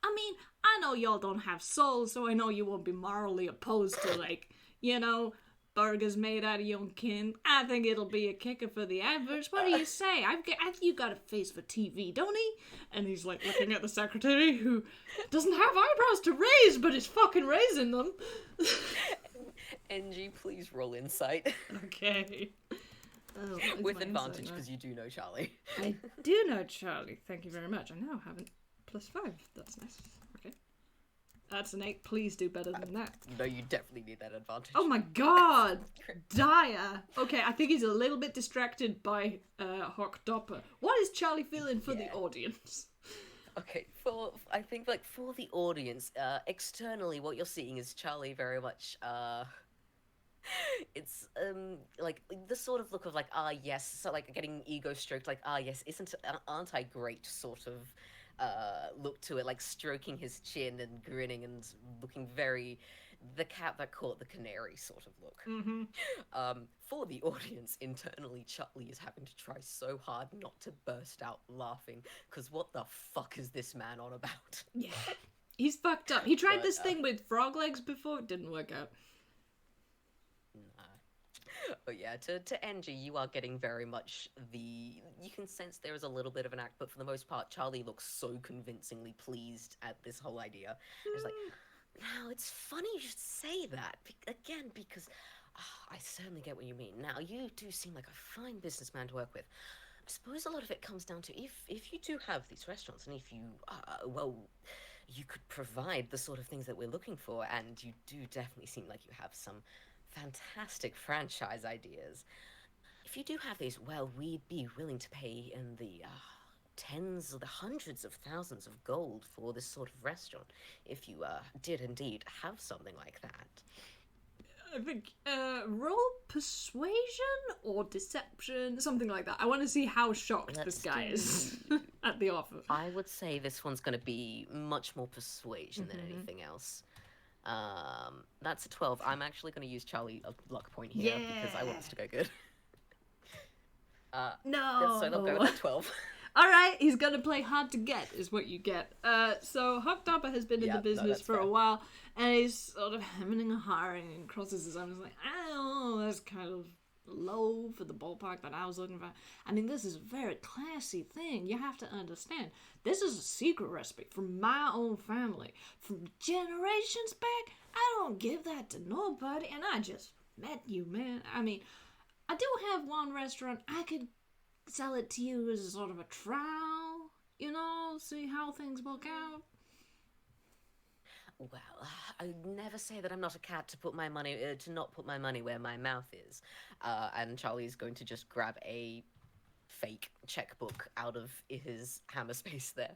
I mean, I know y'all don't have souls, so I know you won't be morally opposed to, like, you know, burgers made out of your own kin. I think it'll be a kicker for the adverts. What do you say? You got a face for TV, don't he? And he's like looking at the secretary, who doesn't have eyebrows to raise, but is fucking raising them. Engie, please roll insight. Okay. Oh, with advantage, because you do know Charlie. I do know Charlie. Thank you very much. I now have a +5. That's nice. Okay. That's an 8. Please do better than that. No, you definitely need that advantage. Oh my god! Dire! Okay, I think he's a little bit distracted by Hawk Dopper. What is Charlie feeling for the audience? Okay, I think, like, for the audience, externally, what you're seeing is Charlie very much, it's, like, the sort of look of, like, yes, so, like, getting ego stroked, like, yes, aren't I great, sort of, look to it, like stroking his chin and grinning and looking very the cat that caught the canary sort of look. For the audience, internally, Charlie is having to try so hard not to burst out laughing, because what the fuck is this man on about? Yeah, he's fucked up. He tried this thing with frog legs before, it didn't work out. But yeah, to Engie, you are getting very much you can sense there is a little bit of an act, but for the most part, Charlie looks so convincingly pleased at this whole idea. It's like, now, it's funny you should say that, again, because I certainly get what you mean. Now, you do seem like a fine businessman to work with. I suppose a lot of it comes down to if you do have these restaurants, and if you, you could provide the sort of things that we're looking for, and you do definitely seem like you have some fantastic franchise ideas. If you do have these, well, we'd be willing to pay in the tens or the hundreds of thousands of gold for this sort of restaurant, if you did indeed have something like that. I think roll persuasion or deception, something like that. I want to see how shocked this guy is at the offer. I would say this one's going to be much more persuasion than anything else. That's a 12. I'm actually going to use Charlie a luck point here because I want this to go good. No. So they'll go with a 12. Alright, he's gonna play hard to get, is what you get. So Hawk Dopper has been in the business for a while, and he's sort of hemming and hawing and crosses his arms like, I don't know, that's kind of low for the ballpark that I was looking for. I mean, this is a very classy thing. You have to understand. This is a secret recipe from my own family. From generations back, I don't give that to nobody, and I just met you, man. I mean, I do have one restaurant. I could sell it to you as a sort of a trial, see how things work out. Well, I never say that I'm not a cat to put my money to not put my money where my mouth is. And Charlie's going to just grab a fake checkbook out of his hammer space there.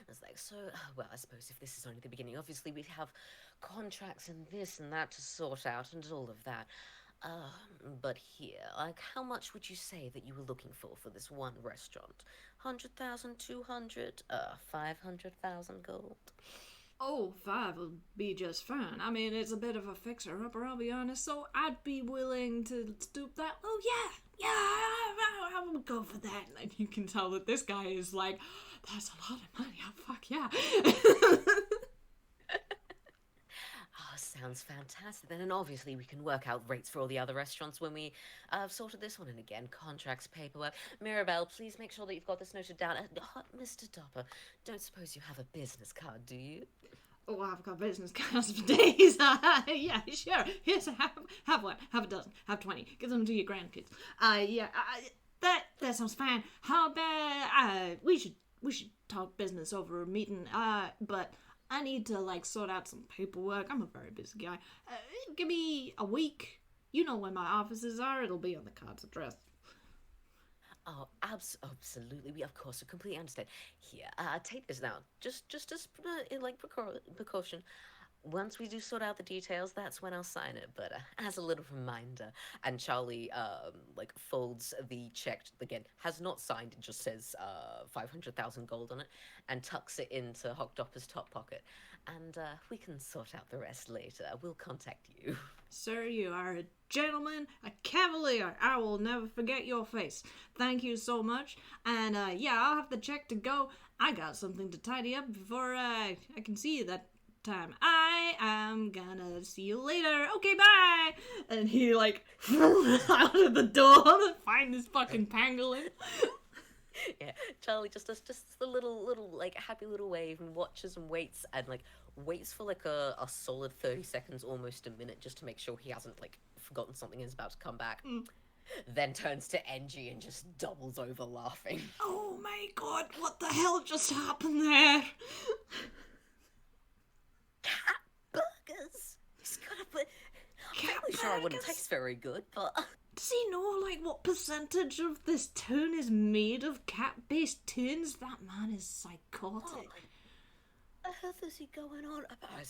It's like, so, well, I suppose if this is only the beginning, obviously we'd have contracts and this and that to sort out and all of that. But here, like, how much would you say that you were looking for this one restaurant? 100,000, 200, 500,000 gold? Oh, 5 would be just fine. I mean, it's a bit of a fixer-upper, I'll be honest, so I'd be willing to stoop that. Oh, yeah, I would go for that. And you can tell that this guy is like, that's a lot of money, oh, fuck yeah. Oh, sounds fantastic. Then, and obviously we can work out rates for all the other restaurants when we sorted this one in again. Contracts, paperwork. Mirabelle, please make sure that you've got this noted down. Mr. Dopper, don't suppose you have a business card, do you? Oh, I've got business cards for days. Yeah, sure. Yes, have one. Have a dozen. Have 20. Give them to your grandkids. That sounds fine. How about we should talk business over a meeting. But I need to sort out some paperwork. I'm a very busy guy. Give me a week. You know where my offices are. It'll be on the card's address. Oh, absolutely. We, of course, we completely understand. Here, take this now. Just as precaution. Once we do sort out the details, that's when I'll sign it. But as a little reminder, and Charlie folds the check again. Has not signed. It just says 500,000 gold on it, and tucks it into Hogdopper's top pocket. And we can sort out the rest later. We'll contact you. Sir, you are a gentleman, a cavalier. I will never forget your face. Thank you so much. And yeah, I'll have the check to go. I got something to tidy up before I can see you that time. I am gonna see you later. Okay, bye. And he out of the door to find this fucking pangolin. Yeah, Charlie just does the little happy little wave and watches and waits and waits for a solid 30 seconds, almost a minute, just to make sure he hasn't forgotten something and is about to come back. Then turns to Engie and just doubles over laughing. Oh my god, what the hell just happened there? Cat burgers. He's gotta put. I'm really sure I wouldn't taste very good, but. Does he know what percentage of this tune is made of cat-based tunes? That man is psychotic. What the hell is he going on about? I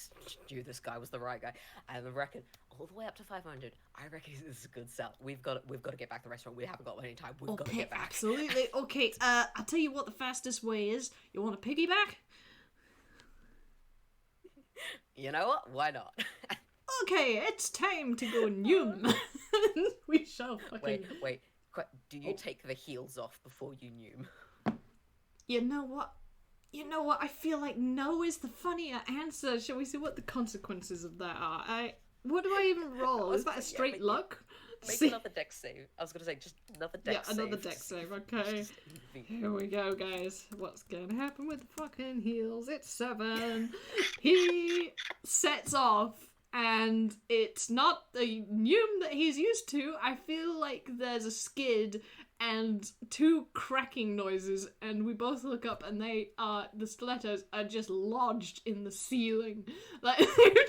knew this guy was the right guy. I reckon all the way up to 500. I reckon this is a good sell. We've got to get back to the restaurant. We haven't got any time. We've got to get back. Absolutely. Okay. I'll tell you what the fastest way is. You want to piggyback? You know what? Why not? Okay, it's time to go noom. We shall fucking... Wait. Do you take the heels off before you noom? You know what? I feel like no is the funnier answer. Shall we see what the consequences of that are? What do I even roll? Is that a straight luck? Make another dex save. I was going to say, just another dex save. Yeah, another dex save, okay. Here we go, guys. What's going to happen with the fucking heels? It's 7. He sets off. And it's not the noom that he's used to. I feel like there's a skid and 2 cracking noises, and we both look up and the stilettos are just lodged in the ceiling. They're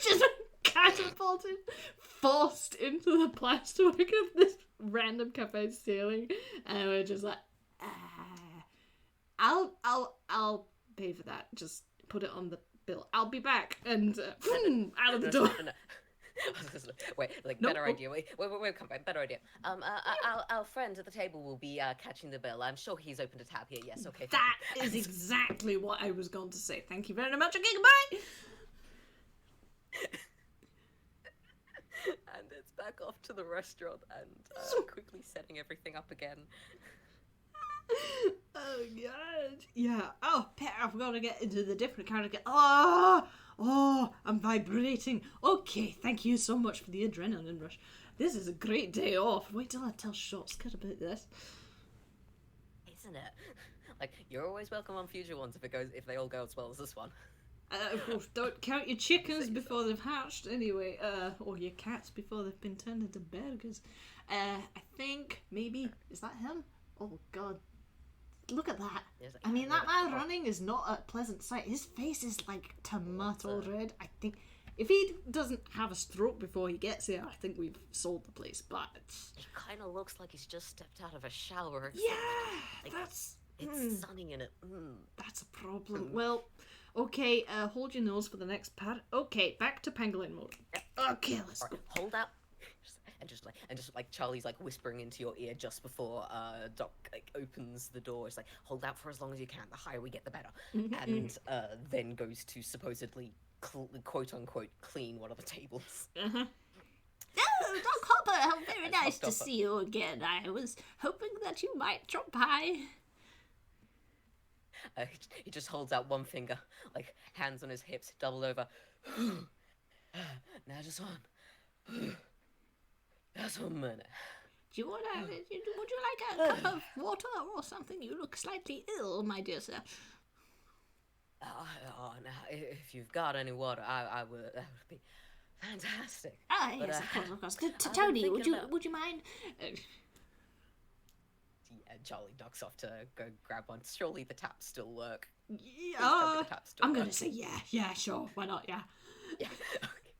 just catapulted, forced into the plasterwork of this random cafe ceiling. And we're just like, I'll pay for that. Just put it on the bill. I'll be back, and out of the door. No. Wait, better idea. Wait, come back. Better idea. Our friend at the table will be catching the bill. I'm sure he's open to tab here. Yes, okay. That is exactly what I was going to say. Thank you very much. Okay, goodbye. And it's back off to the restaurant and quickly setting everything up again. Oh god. Yeah. Oh, I've got to get into the different kind of Oh, I'm vibrating. Okay, thank you so much for the adrenaline rush. this is a great day off. Wait till I tell Shotskirt about this. Isn't it? Like, you're always welcome on future ones if they all go as well as this one. Of course, don't count your chickens before they've hatched, anyway. Or your cats before they've been turned into burgers. I think, maybe, is that him? Oh, God. Look at that. I mean, that man running is not a pleasant sight. His face is, like, tomato red. I think, if he doesn't have a stroke before he gets here, I think we've sold the place, but... It kind of looks like he's just stepped out of a shower. Yeah, like, it's sunny in it. That's a problem. Well... Okay, hold your nose for the next part. Okay, back to pangolin mode. Okay, let's go. Hold out. And just like Charlie's like whispering into your ear just before Doc like opens the door. It's like, hold out for as long as you can. The higher we get, the better. And then goes to supposedly quote unquote clean one of the tables. Oh, Doc Hopper, how very nice to see you again. I was hoping that you might drop by. He just holds out one finger, like hands on his hips, doubled over. Now just one. Just 1 minute. Would you like a cup of water or something? You look slightly ill, my dear sir. Now, if you've got any water, I would. That would be fantastic. Yes, of course. Tony, would you mind? Yeah, Charlie ducks off to go grab one. Surely the taps still work. Yeah, I'm gonna say yeah, sure, why not? Yeah. Yeah. Okay.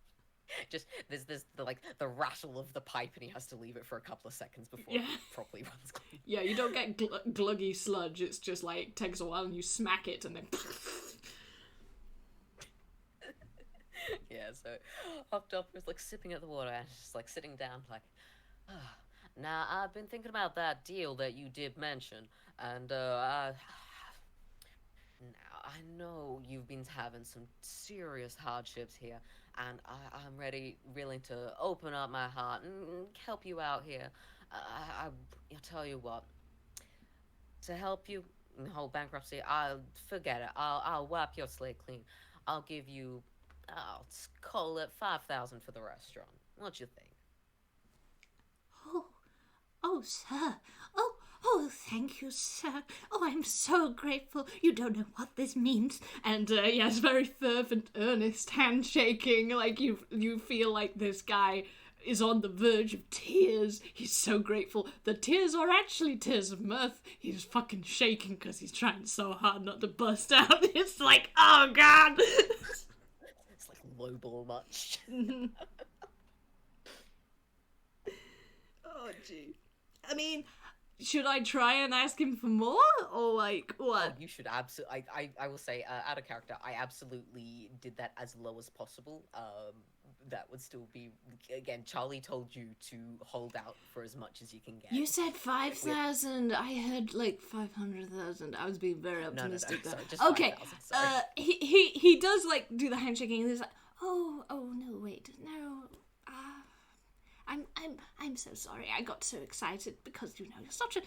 Just there's the rattle of the pipe, and he has to leave it for a couple of seconds before it properly runs clean. Yeah, you don't get gluggy sludge. It's just like takes a while, and you smack it, and then. Yeah, so Octopus is like sipping at the water and just like sitting down, like. Now, I've been thinking about that deal that you did mention, and, now, I know you've been having some serious hardships here, and I'm willing to open up my heart and help you out here. I'll tell you what, to help you in the whole bankruptcy, forget it, I'll wipe your slate clean. I'll give you, let's call it $5,000 for the restaurant. What you think? Oh, sir. Oh, thank you, sir. Oh, I'm so grateful. You don't know what this means. And, it's very fervent, earnest handshaking. Like, you feel like this guy is on the verge of tears. He's so grateful. The tears are actually tears of mirth. He's fucking shaking because he's trying so hard not to bust out. It's like, oh, God. It's like lowball much. Oh, gee. I mean, should I try and ask him for more? Or, like, what? Oh, you should absolutely... I will say, out of character, I absolutely did that as low as possible. That would still be... Again, Charlie told you to hold out for as much as you can get. You said 5,000. I heard, like, 500,000. I was being very optimistic. No. There. Sorry, just okay, 5,000, sorry. He does, like, do the handshaking, and he's like, oh, no, wait, no... I'm so sorry. I got so excited because you're such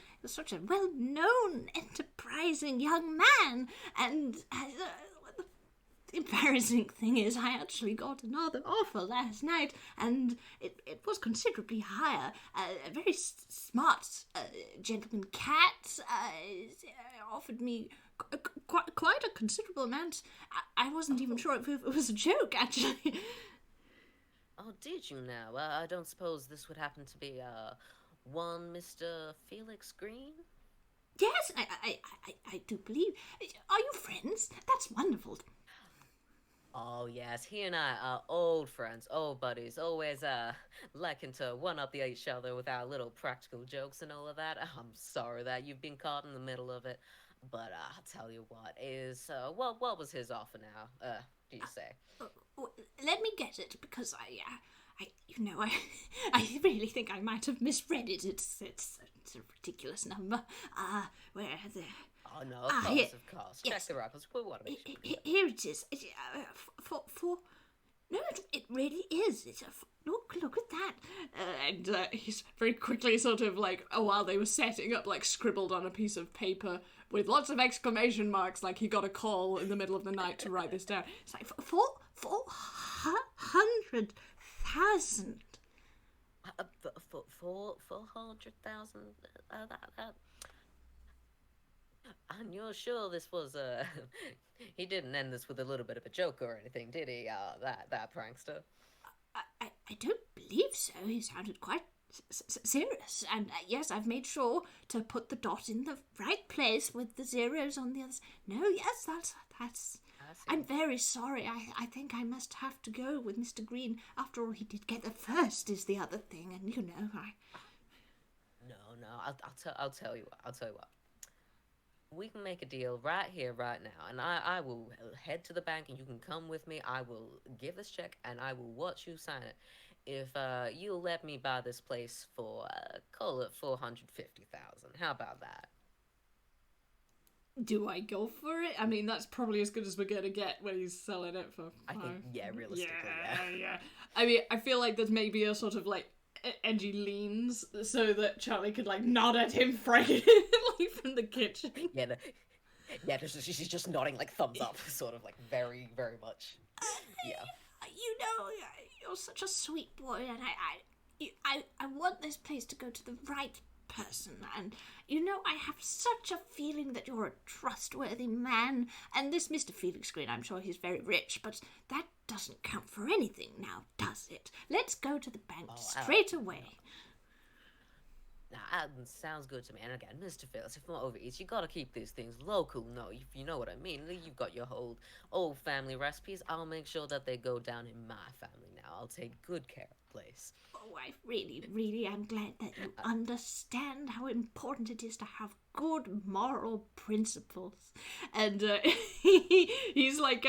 a well-known, enterprising young man, and the embarrassing thing is, I actually got another offer last night, and it was considerably higher. A very smart gentleman cat offered me quite a considerable amount. I wasn't even sure if it was a joke, actually. Oh, did you now? I don't suppose this would happen to be, one Mr. Felix Green? Yes, I do believe. Are you friends? That's wonderful. Oh, yes, he and I are old friends, old buddies, always, liking to one-up each other with our little practical jokes and all of that. I'm sorry that you've been caught in the middle of it, but, I'll tell you what, what was his offer now, do you say? Let me get it, because I really think I might have misread it. It's a ridiculous number. Where the... Oh, no, of course. Check the records. We want to make sure. Here it is. No, it really is. It's look at that. And he's very quickly sort of like, while they were setting up, like scribbled on a piece of paper with lots of exclamation marks, like he got a call in the middle of the night to write this down. It's like 400,000. For 400,000. That. And you're sure this was he didn't end this with a little bit of a joke or anything, did he? That prankster. I don't believe so. He sounded quite serious. And yes, I've made sure to put the dot in the right place with the zeros on the others. No, yes, that's. I'm very sorry. I think I must have to go with Mr. Green. After all, he did get the first is the other thing, and you know, No, I'll tell you what. We can make a deal right here, right now, and I will head to the bank, and you can come with me. I will give this check, and I will watch you sign it. If you'll let me buy this place for call it 450,000. How about that? Do I go for it? I mean, that's probably as good as we're gonna get when he's selling it for 5. I think, yeah, realistically, yeah. I mean, I feel like there's maybe a sort of like Engie leans so that Charlie could like nod at him frankly from the kitchen. She's just nodding like thumbs up, sort of like very, very much. Yeah. You know, you're such a sweet boy, and I want this place to go to the right person, and you know, I have such a feeling that you're a trustworthy man, and this Mr. Felix Green, I'm sure he's very rich, but that doesn't count for anything now, does it? Let's go to the bank straight away. Nah, sounds good to me. And again, Mr. Phillips, if not overeats, you gotta keep these things local. No, if you know what I mean. You've got your whole old family recipes. I'll make sure that they go down in my family now. I'll take good care of the place. Oh, I really am glad that you understand how important it is to have good moral principles. And he's like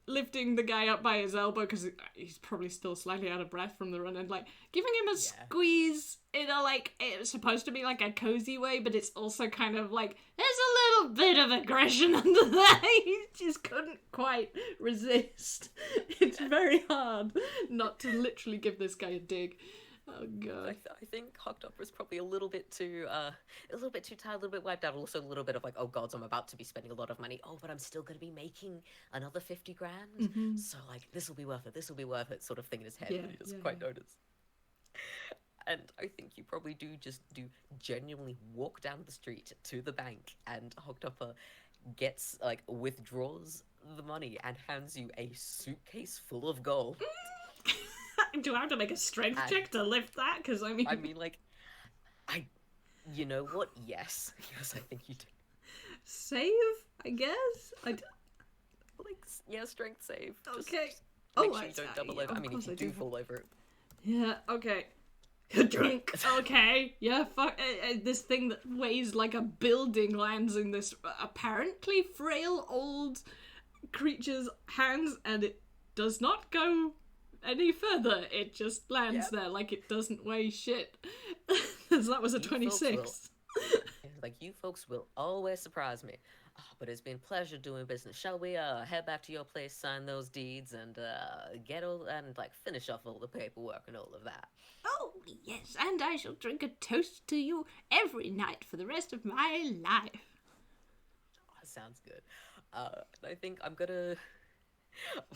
lifting the guy up by his elbow because he's probably still slightly out of breath from the run, and like giving him a squeeze in a like, it's supposed to be like a cozy way, but it's also kind of like there's a little bit of aggression under there. He just couldn't quite resist. It's very hard not to literally give this guy a dig. Oh god. I think Hogtopper is probably a little bit too tired, a little bit wiped out. Also a little bit of like, oh god, I'm about to be spending a lot of money. Oh, but I'm still going to be making another 50 grand. Mm-hmm. So like, this will be worth it, sort of thing in his head. He doesn't quite notice. And I think you probably do genuinely walk down the street to the bank, and Hogtopper gets like withdraws the money and hands you a suitcase full of gold. Do I have to make a strength check to lift that? Because I mean, like, you know what? Yes, I think you do. Save, I guess. Strength save. Okay. Make sure you don't double over. I mean, if you do fall over it. Yeah. Okay. Drink. Okay. Yeah. Fuck. This thing that weighs like a building lands in this apparently frail old creature's hands, and it does not go any further. It just lands there like it doesn't weigh shit. So that was a 26. Like, you folks will always surprise me. Oh, but it's been a pleasure doing business. Shall we head back to your place, sign those deeds, and finish off all the paperwork and all of that? Oh, yes, and I shall drink a toast to you every night for the rest of my life. Oh, sounds good. I think I'm gonna...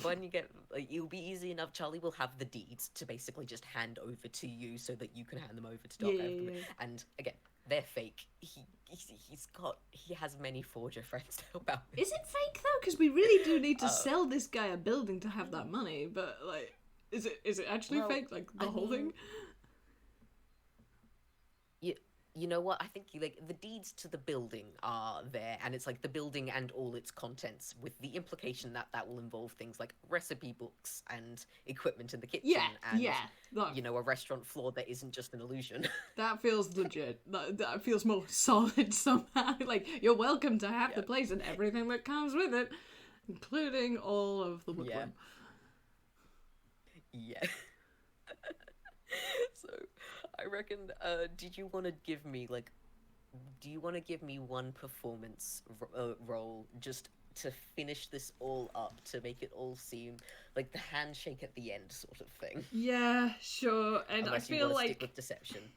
When you get, it'll be easy enough. Charlie will have the deeds to basically just hand over to you so that you can hand them over to Doc. Yeah. And again, they're fake. He has many forger friends to help out with. Is it fake though? Because we really do need to sell this guy a building to have that money. But like, is it actually fake? Like the whole thing? You know what? I think the deeds to the building are there, and it's like the building and all its contents, with the implication that will involve things like recipe books and equipment in the kitchen, and a restaurant floor that isn't just an illusion. That feels legit. That feels more solid somehow. Like, you're welcome to have the place and everything that comes with it, including all of the woodworm. Yeah. So, I reckon, do you want to give me one performance role just to finish this all up, to make it all seem like the handshake at the end sort of thing? Yeah, sure. And unless I feel you want to like... stick with deception.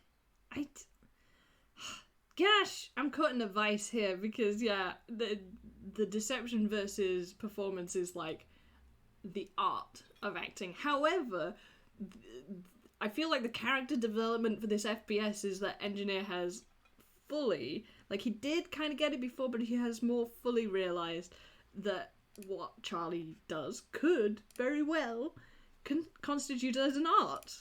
Gosh, I'm cutting a vice here because, the deception versus performance is like the art of acting. However... I feel like the character development for this FPS is that Engineer has fully, like, he did kind of get it before, but he has more fully realized that what Charlie does could very well constitute as an art.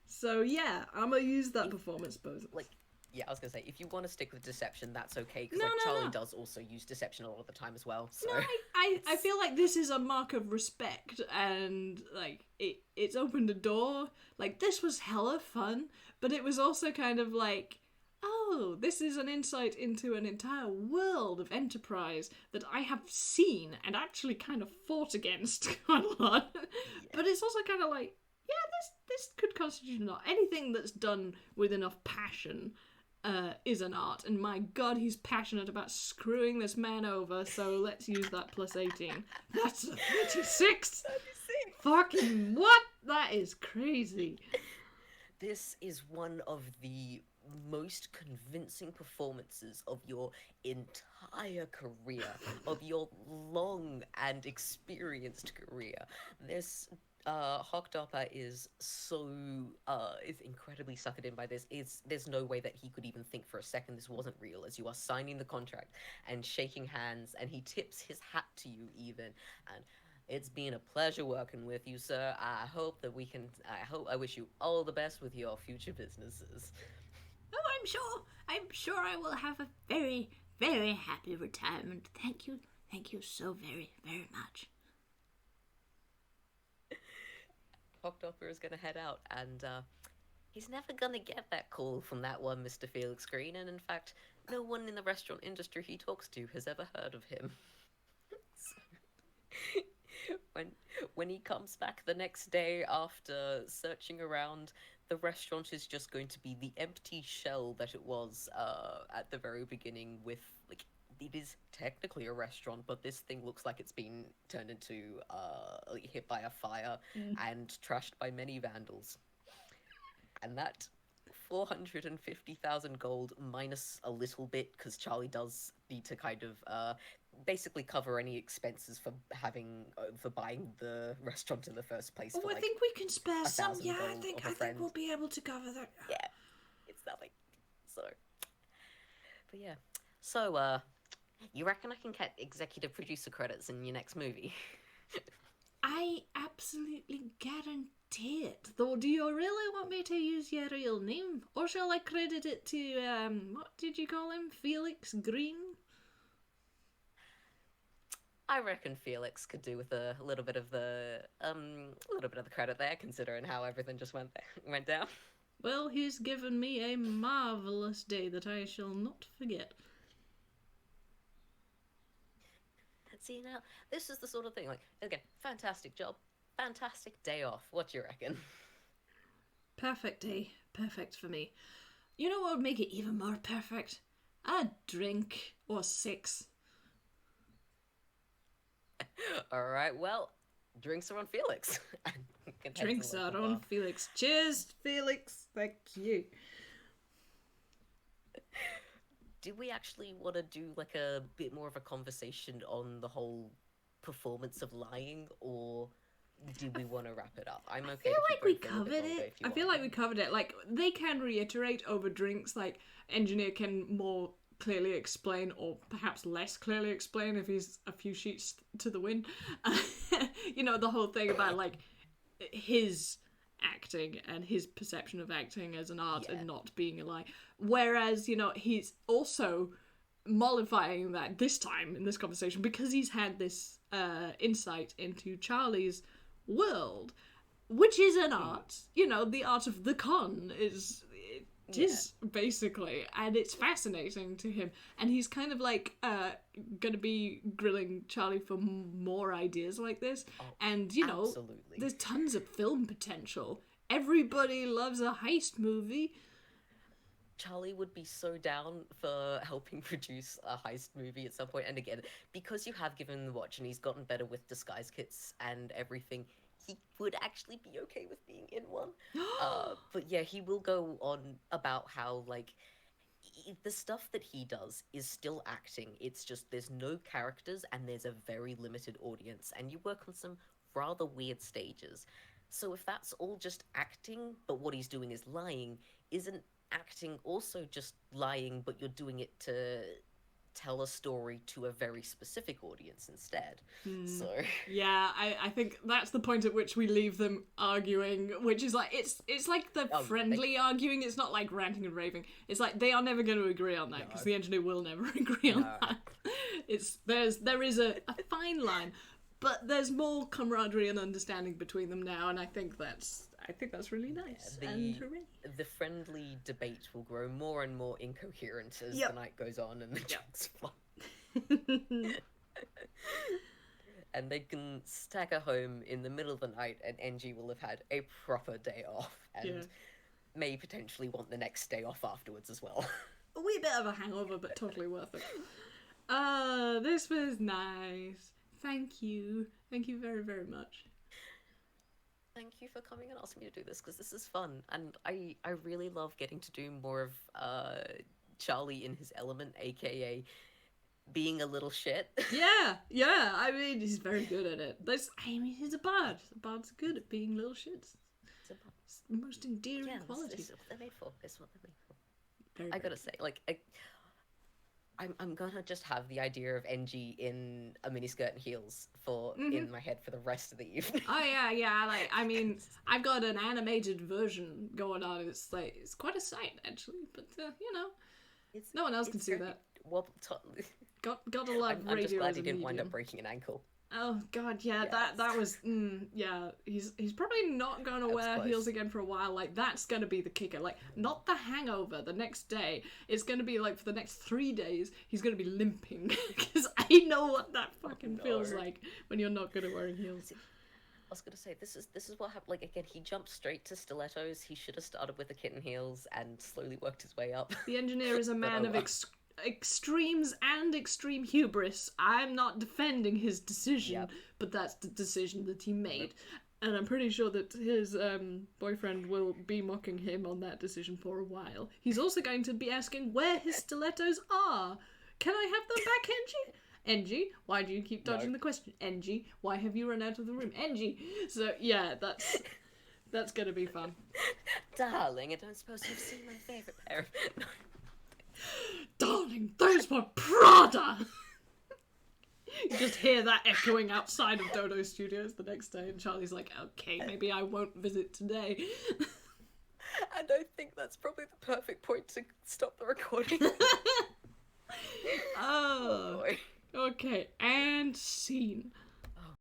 So yeah, I'm gonna use that performance both. Like, yeah, I was gonna say, if you want to stick with deception, that's okay, because No, like no, Charlie no. does also use deception a lot of the time as well. So No, I feel like this is a mark of respect, and like it's opened a door. Like, this was hella fun, but it was also kind of like, oh, this is an insight into an entire world of Enterprise that I have seen and actually kind of fought against quite a lot. But it's also kind of like, yeah, this could constitute an art. Anything that's done with enough passion is an art, and my god, he's passionate about screwing this man over, so let's use that plus 18. That's a 36! Fucking what? That is crazy. this is one of the most convincing performances of your entire career, of your long and experienced career. This Hogdopper is incredibly suckered in by this. There's no way that he could even think for a second this wasn't real, as you are signing the contract and shaking hands, and he tips his hat to you even, and it's been a pleasure working with you, sir. I wish you all the best with your future businesses. Oh, I'm sure I will have a very, very happy retirement. Thank you so very, very much. Hogdopper is gonna head out, and he's never gonna get that call from that one Mr. Felix Green, and in fact, no one in the restaurant industry he talks to has ever heard of him. When he comes back the next day after searching around, the restaurant is just going to be the empty shell that it was at the very beginning, with, like, it is technically a restaurant, but this thing looks like it's been turned into, hit by a fire and trashed by many vandals. And that 450,000 gold minus a little bit, because Charlie does need to kind of basically cover any expenses for buying the restaurant in the first place. Oh, for, I like, think we can spare some. 1,000 Yeah, I gold think of a friend. we'll be able to cover that. Yeah, it's nothing. So, but yeah. So, you reckon I can get executive producer credits in your next movie? I absolutely guarantee it. Though, do you really want me to use your real name? Or shall I credit it to, what did you call him? Felix Green? I reckon Felix could do with a little bit of the credit there, considering how everything just went down. Well, he's given me a marvellous day that I shall not forget. See, now, this is the sort of thing, like, again, fantastic job, fantastic day off. What do you reckon? Perfect day. Perfect for me. You know what would make it even more perfect? A drink or 6. Alright, well, drinks are on Felix. Drinks are on Felix. Cheers, Felix. Thank you. Did we actually want to do, like, a bit more of a conversation on the whole performance of lying, or do we want to wrap it up? I'm okay. I feel like we covered it. I feel like we covered it. Like, they can reiterate over drinks. Like, Engineer can more clearly explain, or perhaps less clearly explain if he's a few sheets to the wind. You know, the whole thing about, like, his acting and his perception of acting as an art and not being a lie. Whereas, you know, he's also mollifying that this time in this conversation because he's had this insight into Charlie's world, which is an art. You know, the art of the con is basically, and it's fascinating to him, and he's kind of like gonna be grilling Charlie for more ideas like this. And you know, there's tons of film potential. Everybody loves a heist movie. Charlie would be so down for helping produce a heist movie at some point. And again, because you have given him the watch and he's gotten better with disguise kits and everything, he would actually be okay with being in one. But yeah, he will go on about how, like, the stuff that he does is still acting. It's just there's no characters and there's a very limited audience, and you work on some rather weird stages. So if that's all just acting, but what he's doing is lying, isn't acting also just lying, but you're doing it to tell a story to a very specific audience instead? So Yeah, I think that's the point at which we leave them arguing, which is like it's like the friendly arguing. It's not like ranting and raving. It's like they are never going to agree on that because the engineer will never agree on that. There is a fine line, but there's more camaraderie and understanding between them now, and I think that's really nice. And hooray. The friendly debate will grow more and more incoherent as the night goes on and the jokes fly. And they can stagger home in the middle of the night, and Engie will have had a proper day off, and may potentially want the next day off afterwards as well. A wee bit of a hangover, but totally worth it. This was nice. Thank you very, very much. Thank you for coming and asking me to do this, because this is fun, and I really love getting to do more of Charlie in his element, aka being a little shit. Yeah, I mean, he's very good at it. He's a bard. Bards are good at being little shits. It's the most endearing quality. It's what they're made for. It's what they're made for. Very, I gotta say, like, I'm gonna just have the idea of Engie in a miniskirt and heels in my head for the rest of the evening. Oh yeah. Like, I mean, I've got an animated version going on. It's like it's quite a sight actually, but no one else can see that. Got a lot of I'm just glad he medium. didn't wind up breaking an ankle. Oh god, yeah, that was he's probably not gonna wear heels again for a while. Like, that's gonna be the kicker. Like, not the hangover the next day. It's gonna be like for the next 3 days he's gonna be limping because I know what that fucking feels like when you're not good at wearing heels. I was gonna say, this is what happened. Like, again, he jumped straight to stilettos. He should have started with the kitten heels and slowly worked his way up. The engineer is a man of extremes and extreme hubris. I'm not defending his decision, but that's the decision that he made. And I'm pretty sure that his boyfriend will be mocking him on that decision for a while. He's also going to be asking where his stilettos are. Can I have them back, Engie? Engie, why do you keep dodging the question? Engie, why have you run out of the room? Engie! So, yeah, that's gonna be fun. Darling, I don't suppose you've seen my favourite pair of... Darling, those were Prada! You just hear that echoing outside of Dodo Studios the next day, and Charlie's like, okay, maybe I won't visit today. And I think that's probably the perfect point to stop the recording. Oh boy. Okay, and scene.